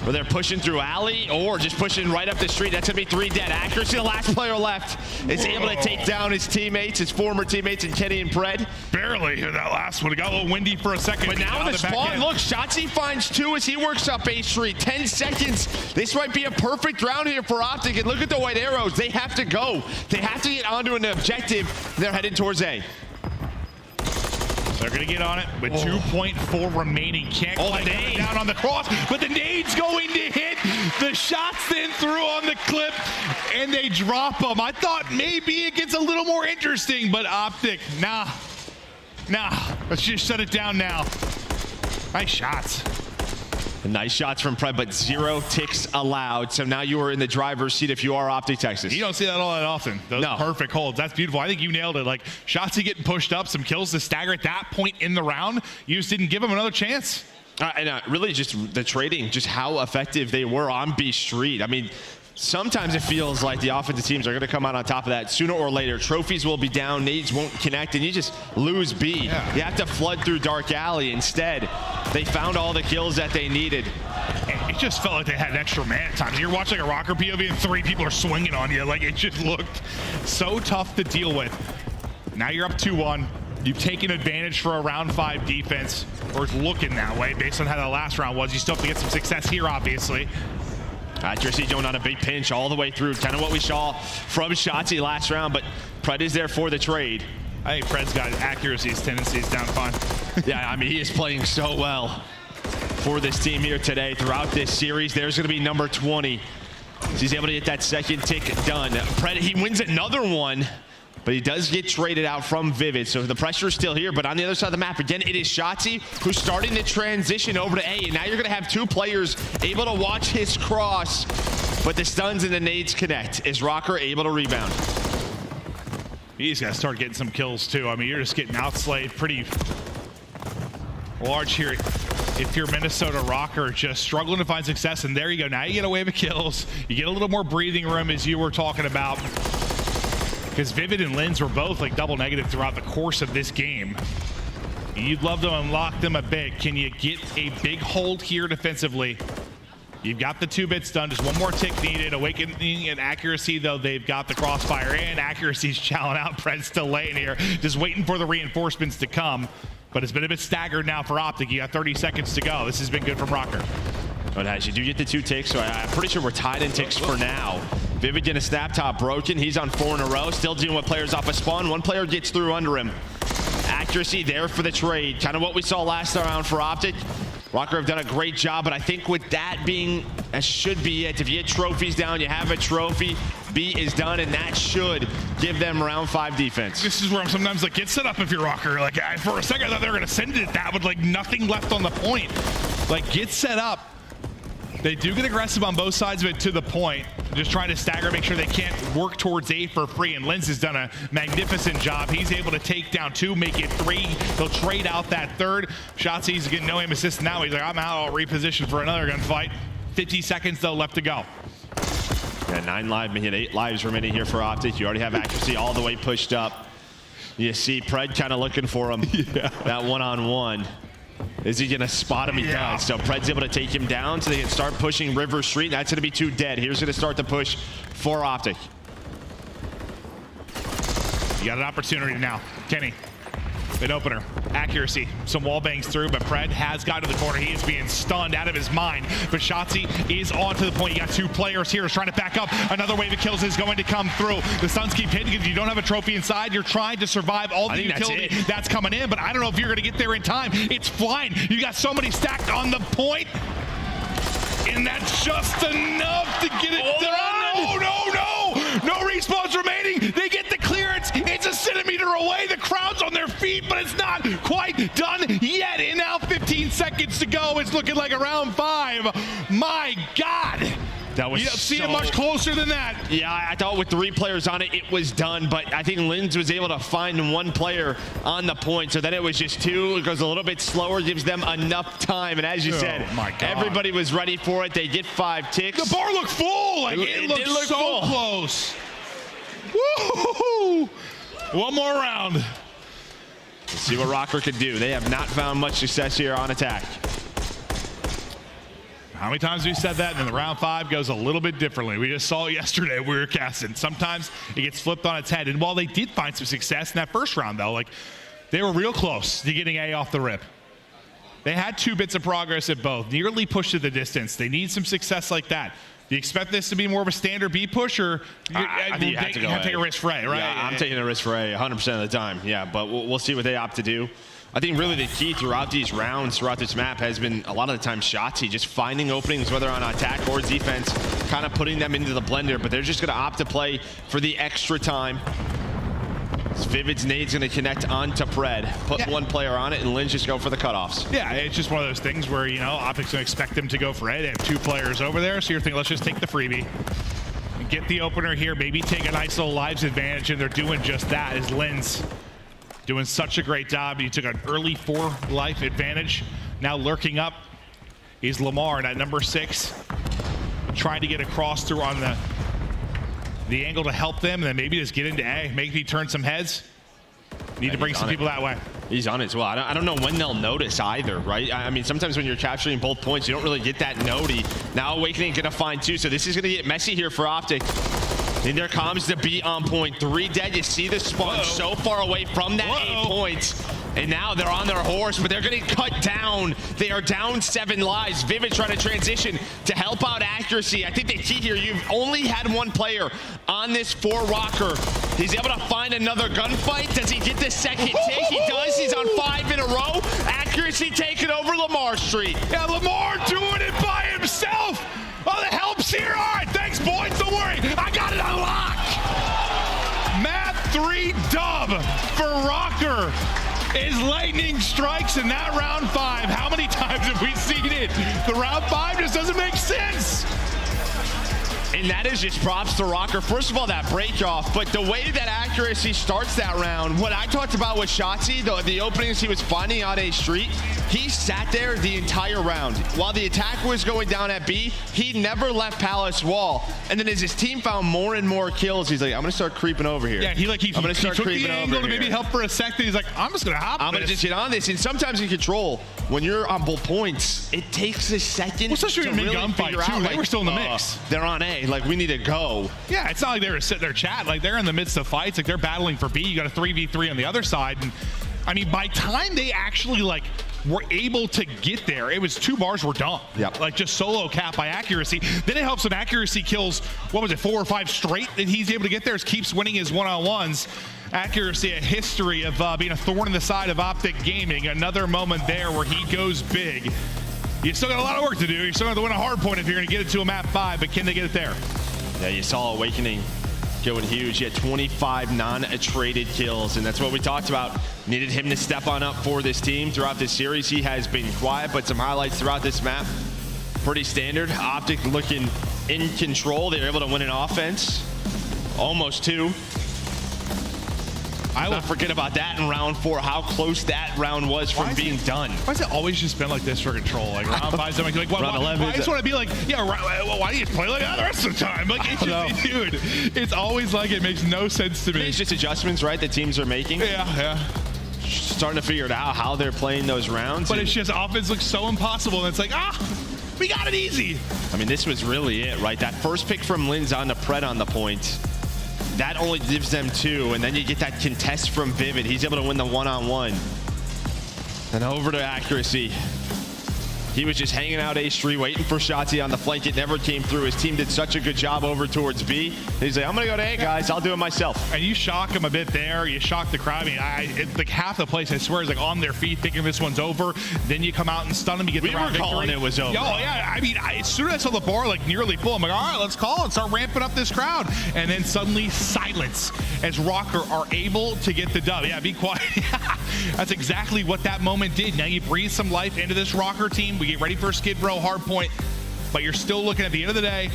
Where they're pushing through alley or just pushing right up the street. That's going to be 3 dead. Accuracy, the last player left, is able to take down his teammates, his former teammates in Kenny and Pred. Barely. That last one, it got a little windy for a second. But now in the spawn, look, Shottzy finds 2 as he works up A Street. 10 seconds. This might be a perfect round here for OpTic. And look at the white arrows. They have to go. They have to get onto an objective. They're headed towards A. They're going to get on it with 2.4 remaining. Can't quite get down on the cross, but the nade's going to hit. The shots then through on the clip, and they drop them. I thought maybe it gets a little more interesting, but OpTic, nah. Let's just shut it down now. Nice shots. Nice shots from Pred, but 0 ticks allowed. So now you are in the driver's seat if you are OpTic Texas. You don't see that all that often. Those perfect holds. That's beautiful. I think you nailed it. Like, Shottzy getting pushed up, some kills to stagger at that point in the round. You just didn't give him another chance. And really just the trading, just how effective they were on B Street. I mean, sometimes it feels like the offensive teams are going to come out on top of that sooner or later. Trophies will be down, nades won't connect, and you just lose B. Yeah. You have to flood through Dark Alley. Instead, they found all the kills that they needed. It just felt like they had extra man at times. You're watching a Røkkr POV and 3 people are swinging on you. Like, it just looked so tough to deal with. Now you're up 2-1. You've taken advantage for a round 5 defense, or it's looking that way based on how the last round was. You still have to get some success here, obviously. Accuracy going on a big pinch all the way through. Kind of what we saw from Shottzy last round, but Pred is there for the trade. I think Pred's got accuracy's tendencies down fine. Yeah, I mean, he is playing so well for this team here today throughout this series. There's going to be number 20. He's able to get that second tick done. Pred, he wins another one, but he does get traded out from Vivid, so the pressure is still here. But on the other side of the map, again, it is Shottzy who's starting to transition over to A, and now you're going to have 2 players able to watch his cross, but the stuns and the nades connect. Is Røkkr able to rebound? He's got to start getting some kills, too. I mean, you're just getting outslayed pretty large here. If you're Minnesota Rokkr, just struggling to find success, and there you go. Now you get a wave of kills. You get a little more breathing room, as you were talking about. Because Vivid and Lins were both like double negative throughout the course of this game. You'd love to unlock them a bit. Can you get a big hold here defensively? You've got the 2 bits done. Just one more tick needed. Awakening and accuracy, though, they've got the crossfire, and accuracy's challenging out. Pred's still laying here, just waiting for the reinforcements to come. But it's been a bit staggered now for OpTic. You got 30 seconds to go. This has been good from Røkkr. But as you do get the 2 ticks, so I'm pretty sure we're tied in ticks for now. Vivid getting a snap top broken. He's on 4 in a row, still dealing with players off a spawn. 1 player gets through under him. Accuracy there for the trade. Kind of what we saw last round for OpTic. Røkkr have done a great job, but I think with that being, that should be it. If you get trophies down, you have a trophy. B is done, and that should give them round 5 defense. This is where I'm sometimes like, get set up if you're Røkkr. Like, for a second, I thought they were going to send it that with like nothing left on the point. Like, get set up. They do get aggressive on both sides of it to the point. Just trying to stagger, make sure they can't work towards A for free. And Lins has done a magnificent job. He's able to take down 2, make it 3. He'll trade out that 3rd. Shottzy's getting no aim assist now. He's like, I'm out. I'll reposition for another gunfight. 50 seconds, though, left to go. Yeah, 9 live, we hit 8 lives remaining here for OpTic. You already have accuracy all the way pushed up. You see Pred kind of looking for him. Yeah. That one-on-one. Is he going to spot him? He does. So Pred's able to take him down so they can start pushing River Street. That's going to be 2 dead. Here's going to start the push for OpTic. You got an opportunity now. Kenny, mid opener. Accuracy. Some wall bangs through, but Pred has got to the corner. He is being stunned out of his mind. But Shottzy is on to the point. You got 2 players here trying to back up. Another wave of kills is going to come through. The stuns keep hitting because you don't have a trophy inside. You're trying to survive all the utility that's coming in, but I don't know if you're going to get there in time. It's flying. You got so many stacked on the point, and that's just enough to get it done. No respawns remaining. They get the clearance. It's a centimeter away. The crowd's on their feet, but it's not quite done yet. And now 15 seconds to go. It's looking like a round 5. My God. That was you don't see it much closer than that. Yeah, I thought with 3 players on it, it was done. But I think Lins was able to find 1 player on the point. So then it was just 2. It goes a little bit slower, gives them enough time. And as you said, everybody was ready for it. They get 5 ticks. The bar looked full. Like, it looked so full. Close. Woo! 1 more round. Let's see what Røkkr can do. They have not found much success here on attack. How many times have we said that? And then the round 5 goes a little bit differently. We just saw it yesterday. We were casting. Sometimes it gets flipped on its head. And while they did find some success in that first round, though, like they were real close to getting A off the rip. They had 2 bits of progress at both, nearly pushed to the distance. They need some success like that. Do you expect this to be more of a standard B push, or I think you have to go take a risk for A, right? Yeah, I'm taking a risk for A 100% of the time. Yeah, but we'll see what they opt to do. I think really the key throughout these rounds, throughout this map, has been a lot of the time Shottzy, just finding openings, whether on attack or defense, kind of putting them into the blender, but they're just going to opt to play for the extra time. Vivid's nade's going to connect onto Pred, put one player on it, and Lynn just go for the cutoffs. Yeah, it's just one of those things where, you know, OpTic's going to expect them to go for it. They have 2 players over there, so you're thinking, let's just take the freebie. And get the opener here, maybe take a nice little lives advantage, and they're doing just that as Lynn's doing such a great job. He took an early 4 life advantage. Now lurking up is Lamar at number 6, trying to get across through on the angle to help them, and then maybe just get into A, maybe turn some heads. Need to bring some people that way. He's on it as well. I don't know when they'll notice either, right? I mean, sometimes when you're capturing both points, you don't really get that nodie. Now Awakening gonna find 2, so this is gonna get messy here for OpTic. And there comes the B on point. 3 dead. You see the spawn so far away from that 8 points. And now they're on their horse, but they're getting cut down. They are down 7 lives. Vivid trying to transition to help out accuracy. I think the key here, you've only had 1 player on this for Røkkr. He's able to find another gunfight. Does he get the second take? He does. He's on 5 in a row. Accuracy taking over Lamar Street. Yeah, Lamar doing it by himself. Oh, the help's here. All right, thanks, boys. Don't worry. I got it on lock. Map 3 dub for Røkkr is lightning strikes in that round 5. How many times have we seen it? The round 5 just doesn't make sense. And that is just props to Røkkr. First of all, that break off, but the way that accuracy starts that round, what I talked about with Shottzy, the openings he was finding on A Street, he sat there the entire round. While the attack was going down at B, he never left Palace Wall. And then as his team found more and more kills, he's like, I'm gonna start creeping over here. Yeah, he I'm gonna start took creeping the angle over to maybe here. help for a second. He's like, I'm just gonna hop. I'm gonna just get on this. And sometimes in control, when you're on both points, it takes a second. Well, especially to in really gunfight figure too. out, They were still in the mix. They're on A. Like, we need to go. Yeah, it's not like they were sitting there chatting. Like, they're in the midst of fights. Like, they're battling for B. You got a 3v3 on the other side. And I mean, by time they actually like were able to get there, it was 2 bars were done. Yep. Like, just solo cap by accuracy. Then it helps when accuracy kills, what was it, 4 or 5 straight that he's able to get there. Keeps winning his one-on-ones. Accuracy, a history of being a thorn in the side of OpTic Gaming. Another moment there where he goes big. You still got a lot of work to do. You still have to win a hard point if you're going to get it to a map 5, but can they get it there? Yeah, you saw Awakening going huge. He had 25 non-traded kills, and that's what we talked about. Needed him to step on up for this team throughout this series. He has been quiet, but some highlights throughout this map. Pretty standard. OpTic looking in control. They were able to win an offense. Almost 2. I will forget about that in round 4, how close that round was from being done. Why has it always just been like this for control? Like round 5, like round 11. I just want to be like, yeah, why do you play like that the rest of the time? Like, it's just, dude, it's always like it makes no sense to me. It's just adjustments, right, that teams are making. Yeah. Starting to figure it out how they're playing those rounds. But it's just offense looks so impossible, and it's like, we got it easy. I mean, this was really it, right? That first pick from Lynn's on the Pred on the point. That only gives them 2, and then you get that contest from Vivid. He's able to win the one-on-one. And over to accuracy. He was just hanging out A Street, waiting for Shottzy on the flank. It never came through. His team did such a good job over towards B. He's like, I'm going to go to A, guys. I'll do it myself. And you shock him a bit there. You shock the crowd. I mean, like half the place, I swear, is like on their feet thinking this one's over. Then you come out and stun them. You get the round victory. Calling it was over. Oh, yeah. I mean, as soon as I saw the bar like nearly full, I'm like, all right, let's call it. Start ramping up this crowd. And then suddenly silence as Røkkr are able to get the dub. Yeah, be quiet. That's exactly what that moment did. Now you breathe some life into this Røkkr team. We get ready for Skid Row hard point, but you're still looking at the end of the day.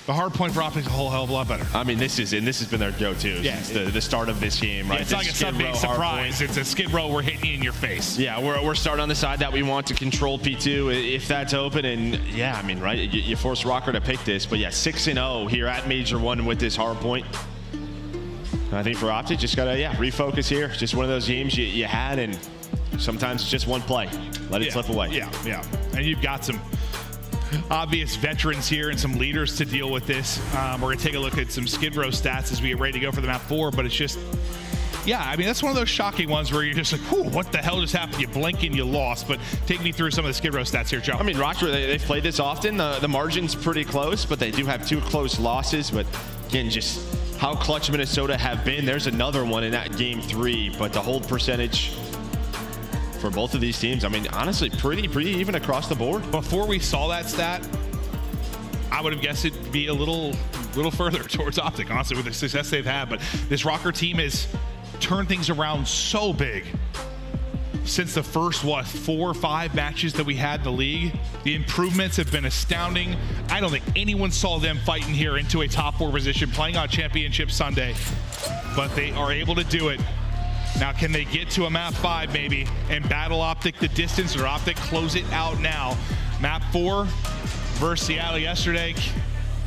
The hard point for OpTic is a whole hell of a lot better. I mean, this has been their go-to since the start of this game, right? Yeah, it's like a big surprise. It's a Skid Row. We're hitting you in your face. Yeah, we're starting on the side that we want to control P2 if that's open. And yeah, I mean, right, you force Røkkr to pick this. But yeah, 6-0 here at Major 1 with this hard point. I think for OpTic, just gotta refocus here. Just one of those games you had, and sometimes it's just one play. Let it slip away. Yeah. And you've got some obvious veterans here and some leaders to deal with this. We're going to take a look at some Skid Row stats as we get ready to go for the map 4, but it's just, yeah, I mean, that's one of those shocking ones where you're just like, whew, what the hell just happened? You blink and you lost. But take me through some of the Skid Row stats here, Joe. I mean, Rokkr, they've played this often. The margin's pretty close, but they do have 2 close losses. But again, just how clutch Minnesota have been. There's another one in that game 3, but the hold percentage for both of these teams, I mean, honestly, pretty even across the board. Before we saw that stat, I would have guessed it'd be a little further towards OpTic, honestly, with the success they've had. But this Rokkr team has turned things around so big since the first, 4 or 5 matches that we had in the league. The improvements have been astounding. I don't think anyone saw them fighting here into a top 4 position, playing on Championship Sunday, but they are able to do it. Now, can they get to a map 5 maybe and battle OpTic the distance, or OpTic close it out now? Map 4 versus Seattle yesterday.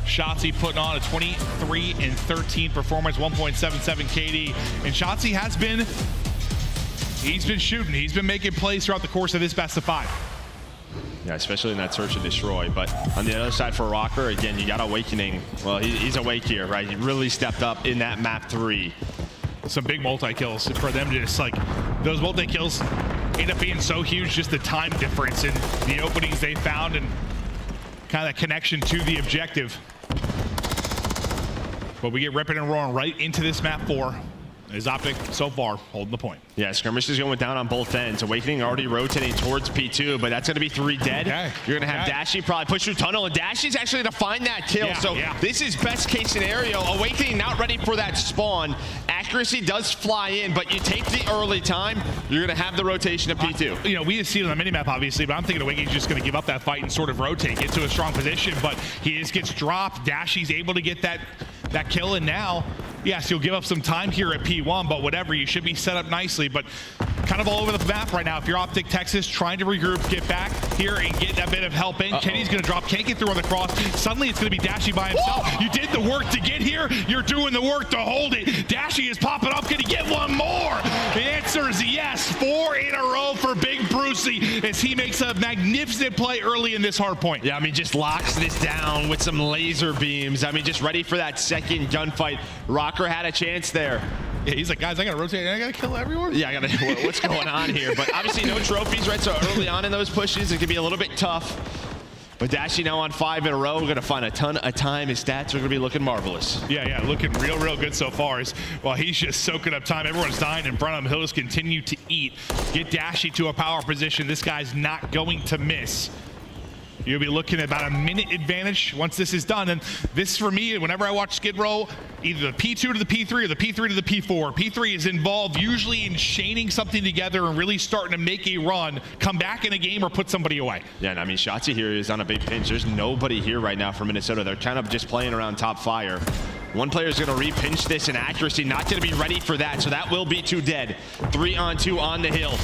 Shottzy putting on a 23-13 performance, 1.77 KD. And Shottzy he's been shooting. He's been making plays throughout the course of this best of 5. Yeah, especially in that search and destroy. But on the other side for Rokkr, again, you got Awakening. Well, he's awake here, right? He really stepped up in that map 3. Some big multi-kills for them to just, like, those multi-kills end up being so huge, just the time difference in the openings they found and kind of that connection to the objective. But we get ripping and roaring right into this map 4. Is OpTic so far holding the point? Yeah, skirmish is going down on both ends. Awakening already rotating towards P2, but that's going to be 3 dead. Okay. You're going to have Dashy probably push through tunnel, and Dashy's actually going to find that kill. This is best case scenario. Awakening not ready for that spawn. Accuracy does fly in, but you take the early time, you're going to have the rotation of P2. You know, we see it on the minimap, obviously, but I'm thinking Awakening's just going to give up that fight and sort of rotate, get to a strong position, but he just gets dropped. Dashy's able to get that kill, and now, yes, you'll give up some time here at P1, but whatever, you should be set up nicely. But kind of all over the map right now. If you're OpTic Texas, trying to regroup, get back here and get a bit of help in. Kenny's going to drop, can't get through on the cross. Suddenly it's going to be Dashy by himself. Whoa! You did the work to get here. You're doing the work to hold it. Dashy is popping up. Can he get one more? The answer is yes. 4 in a row for Big Brucey as he makes a magnificent play early in this hard point. Yeah, I mean, just locks this down with some laser beams. I mean, just ready for that second gunfight. Rokkr had a chance there. Yeah, he's like, guys, I gotta rotate, I gotta kill everyone. Yeah, what's going on here? But obviously no trophies, right? So early on in those pushes, it can be a little bit tough. But Dashy now on 5 in a row. We're gonna find a ton of time. His stats are gonna be looking marvelous. Yeah, looking real good so far. While he's just soaking up time, everyone's dying in front of him. He'll just continue to eat. Get Dashy to a power position. This guy's not going to miss. You'll be looking at about a minute advantage once this is done. And this, for me, whenever I watch Skid Row, either the P2 to the P3 or the P3 to the P4. P3 is involved usually in chaining something together and really starting to make a run, come back in a game, or put somebody away. Yeah, and I mean, Shottzy here is on a big pinch. There's nobody here right now for Minnesota. They're kind of just playing around top fire. One player is going to re-pinch this, and Accuracy not going to be ready for that, so that will be 2 dead. 3 on 2 on the hill.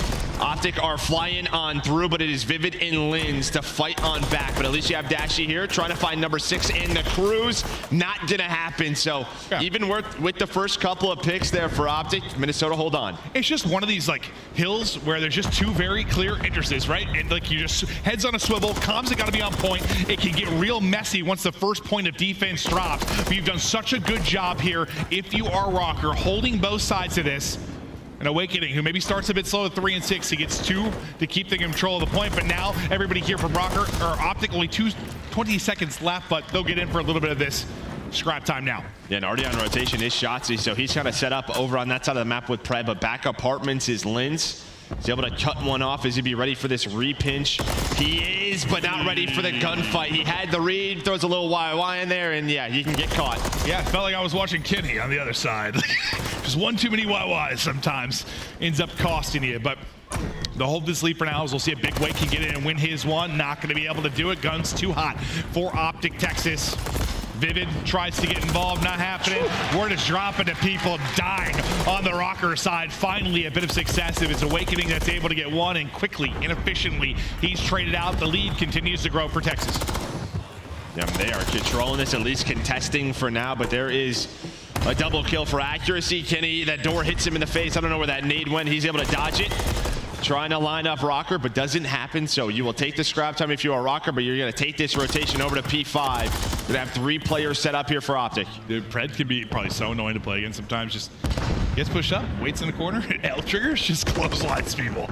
OpTic are flying on through, but it is Vivid and Lins to fight on back. But at least you have Dashy here trying to find number 6 in the cruise. Not going to happen. So even with the first couple of picks there for OpTic, Minnesota hold on. It's just one of these like hills where there's just 2 very clear entrances, right? And like you just heads on a swivel, comms have got to be on point. It can get real messy once the first point of defense drops. But you've done such a good job here, if you are Rokkr, holding both sides of this. And Awakening, who maybe starts a bit slow at 3 and 6, he gets 2 to keep the control of the point. But now everybody here from Rokkr, or OpTic, only 20 seconds left, but they'll get in for a little bit of this scrap time now. Yeah, and already on rotation is Shottzy, so he's kind of set up over on that side of the map with Pred, but back apartments is Lins. He's able to cut one off. Is he be ready for this re-pinch? He is, but not ready for the gunfight. He had the read, throws a little YY in there, and yeah, he can get caught. Yeah, it felt like I was watching Kenny on the other side. Just one too many YYs sometimes ends up costing you, but the hold this lead for now is we'll see if Big Wake can get in and win his one. Not going to be able to do it. Gun's too hot for OpTic Texas. Vivid tries to get involved, not happening. Word is dropping to people dying on the Rokkr side. Finally, a bit of success if it's Awakening that's able to get one, and quickly and efficiently he's traded out. The lead continues to grow for Texas. Yeah, they are controlling this, at least contesting for now, but there is a double kill for Accuracy. Kenny, that door hits him in the face. I don't know where that nade went. He's able to dodge it. trying to line up Røkkr, but doesn't happen. So you will take the scrap time if you are Røkkr, but you're going to take this rotation over to P5. Going to have 3 players set up here for OpTic. The Pred can be probably so annoying to play against sometimes. Just gets pushed up, waits in the corner, and L triggers just clotheslines people.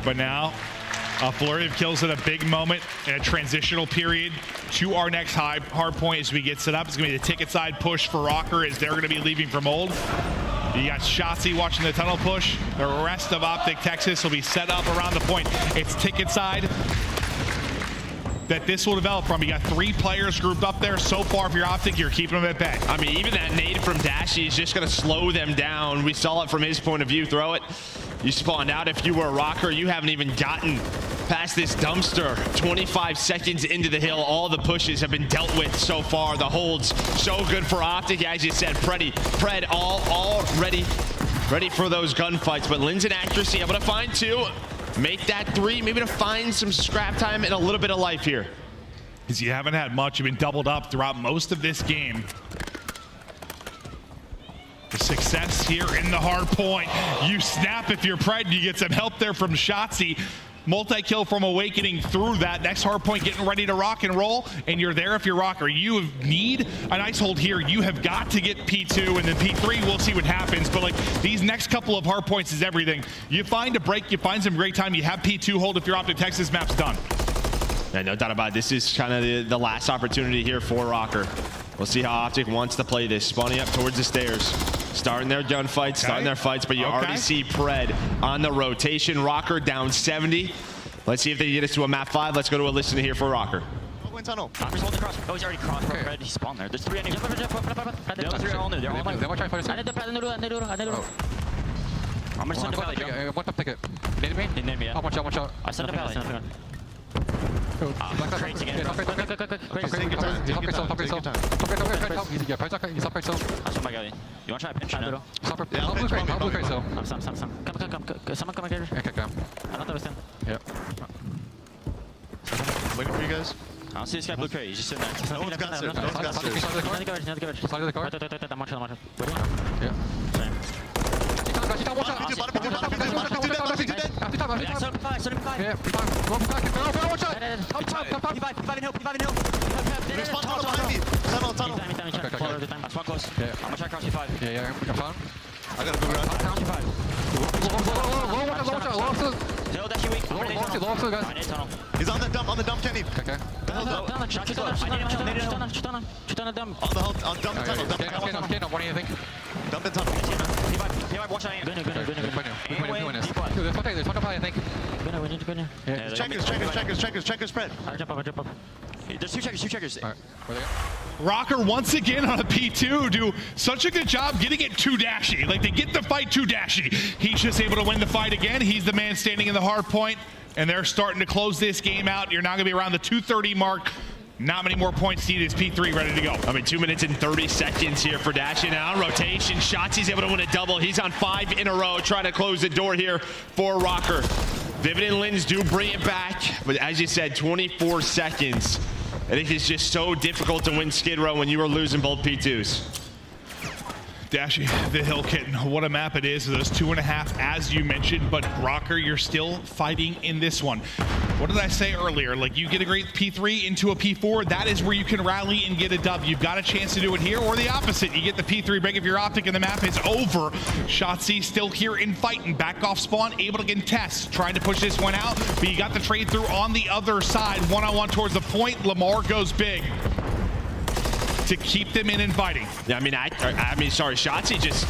But now, a flurry of kills at a big moment in a transitional period to our next hard point as we get set up. It's going to be the ticket side push for Røkkr as they're going to be leaving from old. You got Shottzy watching the tunnel push. The rest of OpTic Texas will be set up around the point. It's ticket side that this will develop from. You got 3 players grouped up there. So far, if you're OpTic, you're keeping them at bay. I mean, even that nade from Dashy is just going to slow them down. We saw it from his point of view. Throw it. You spawned out. If you were Røkkr, you haven't even gotten past this dumpster. 25 seconds into the hill. All the pushes have been dealt with so far. The holds so good for OpTic. As you said, Pred all ready for those gunfights. But Lin's in accuracy, able to find 2. Make that 3, maybe to find some scrap time and a little bit of life here. Because you haven't had much. You've been doubled up throughout most of this game. The success here in the hard point. You snap if you're Pred. You get some help there from Shottzy. Multi-kill from Awakening through that. Next hard point getting ready to rock and roll. And you're there if you're Røkkr. You need a nice hold here. You have got to get P2 and then P3. We'll see what happens. But like these next couple of hard points is everything. You find a break. You find some great time. You have P2 hold if your OpTic Texas map's done. Yeah, no doubt about it. This is kind of the last opportunity here for Røkkr. We'll see how OpTic wants to play this. Spawning up towards the stairs. Starting their gunfights, starting their fights, but you already see Pred on the rotation. Røkkr down 70. Let's see if they get us to a map 5. Let's go to a listen here for Røkkr. Go in tunnel. Røkkr's holding cross. Oh, he's already crossed. Pred, he spawned there. There's 3 enemies. They're all 3 are all new. They're all new. They want to try to fight us. I'm gonna send a pally jump. One top ticket. Need me? They need me, yeah. Oh, watch out. I sent a pally. Crates again. Top Quick. He's up right, so. That's my guy. You wanna try to pinch him now? I'll blue crate, so. Some. Come. Someone come here. Okay, go. I don't know him. Yeah. Waiting for you guys. I don't see this guy blue crate. He's just sitting there. No one's got it. No one's got it. Not the Side of the car? Wait. I'm watching. Yeah. Watch out. Yeah, P5 in hill. Respawn tunnel behind me. Tunnel. I'm spawn close. I'm gonna try cross P5. Yeah, we got found. I gotta move around. Cross P5. Low. Hill, dash you weak. Low, guys. I need tunnel. He's on the dump, Kenny. Okay. Shoot on the dump. On dump and tunnel. Okay, what do you think? Dump and tunnel. P5, watch out. We win. There's one up, I think. We need to go in here. Checkers spread. I'll jump up. There's 2 checkers. Alright, where they go? Røkkr once again on a P2 do such a good job getting it to Dashy. Like they get the fight to Dashy. He's just able to win the fight again. He's the man standing in the hard point, and they're starting to close this game out. You're now gonna be around the 230 mark. Not many more points needed. It's P3 ready to go. I mean, 2 minutes and 30 seconds here for Dashy. Now on rotation, Shottzy's able to win a double. He's on 5 in a row, trying to close the door here for Røkkr. Vivid and Lins do bring it back, but as you said, 24 seconds. I think it's just so difficult to win Skid Row when you are losing both P2s. Dashy, the hill kitten, what a map it is. Those 2.5, as you mentioned, but Røkkr, you're still fighting in this one. What did I say earlier? Like, you get a great P3 into a P4, that is where you can rally and get a dub. You've got a chance to do it here, or the opposite. You get the P3 break if you're OpTic and the map is over. Shottzy still here in fighting, back off spawn, able to contest, trying to push this one out, but you got the trade through on the other side, one-on-one towards the point. Lamar goes big to keep them in and fighting. Yeah, I mean, sorry, Shottzy just,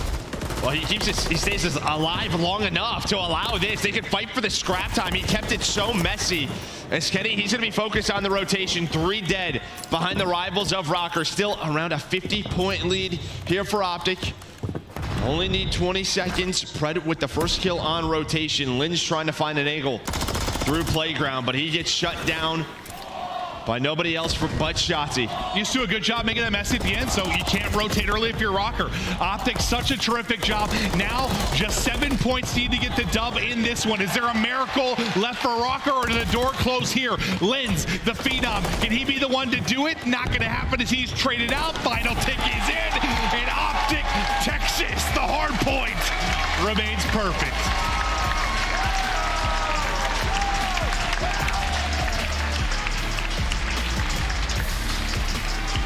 well, he stays alive long enough to allow this. They could fight for the scrap time. He kept it so messy. As Kenny, he's gonna be focused on the rotation. 3 dead behind the rivals of Røkkr. Still around a 50-point lead here for OpTic. Only need 20 seconds. Pred with the first kill on rotation. Lin's trying to find an angle through playground, but he gets shut down by nobody else but Shottzy. You just do a good job making that messy at the end, so you can't rotate early if you're Røkkr. OpTic, such a terrific job. Now, just 7 points need to get the dub in this one. Is there a miracle left for Røkkr, or did the door close here? Lins, the phenom, can he be the one to do it? Not gonna happen as he's traded out. Final tick is in, and OpTic Texas, the hard point, remains perfect.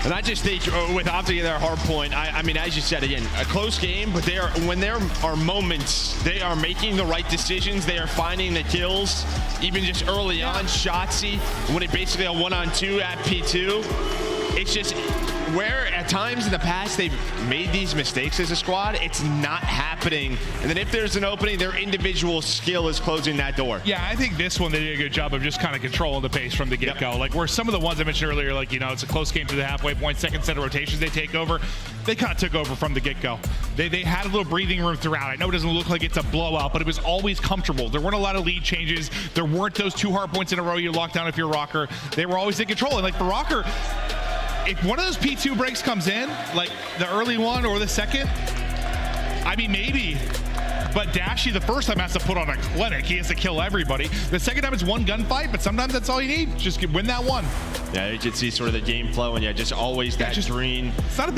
And I just think with OpTic their hard point, I mean, as you said, again, a close game, but when there are moments, they are making the right decisions. They are finding the kills, even just early on. Shottzy, when it basically a 1-on-2 at P2. It's just where at times in the past they've made these mistakes as a squad, it's not happening. And then if there's an opening, their individual skill is closing that door. Yeah, I think this one they did a good job of just kind of controlling the pace from the get-go. Like where some of the ones I mentioned earlier, like, you know, it's a close game to the halfway point, second set of rotations they take over. They kind of took over from the get-go. They had a little breathing room throughout. I know it doesn't look like it's a blowout, but it was always comfortable. There weren't a lot of lead changes. There weren't those 2 hard points in a row you lock down if you're Røkkr. They were always in control. And like for Røkkr, if one of those P2 breaks comes in, like the early one or the second, I mean, maybe. But Dashy, the first time, has to put on a clinic. He has to kill everybody. The second time, it's one gunfight, but sometimes that's all you need. Just win that one. Yeah, you can see sort of the game flow, and yeah, just always that green. It's not a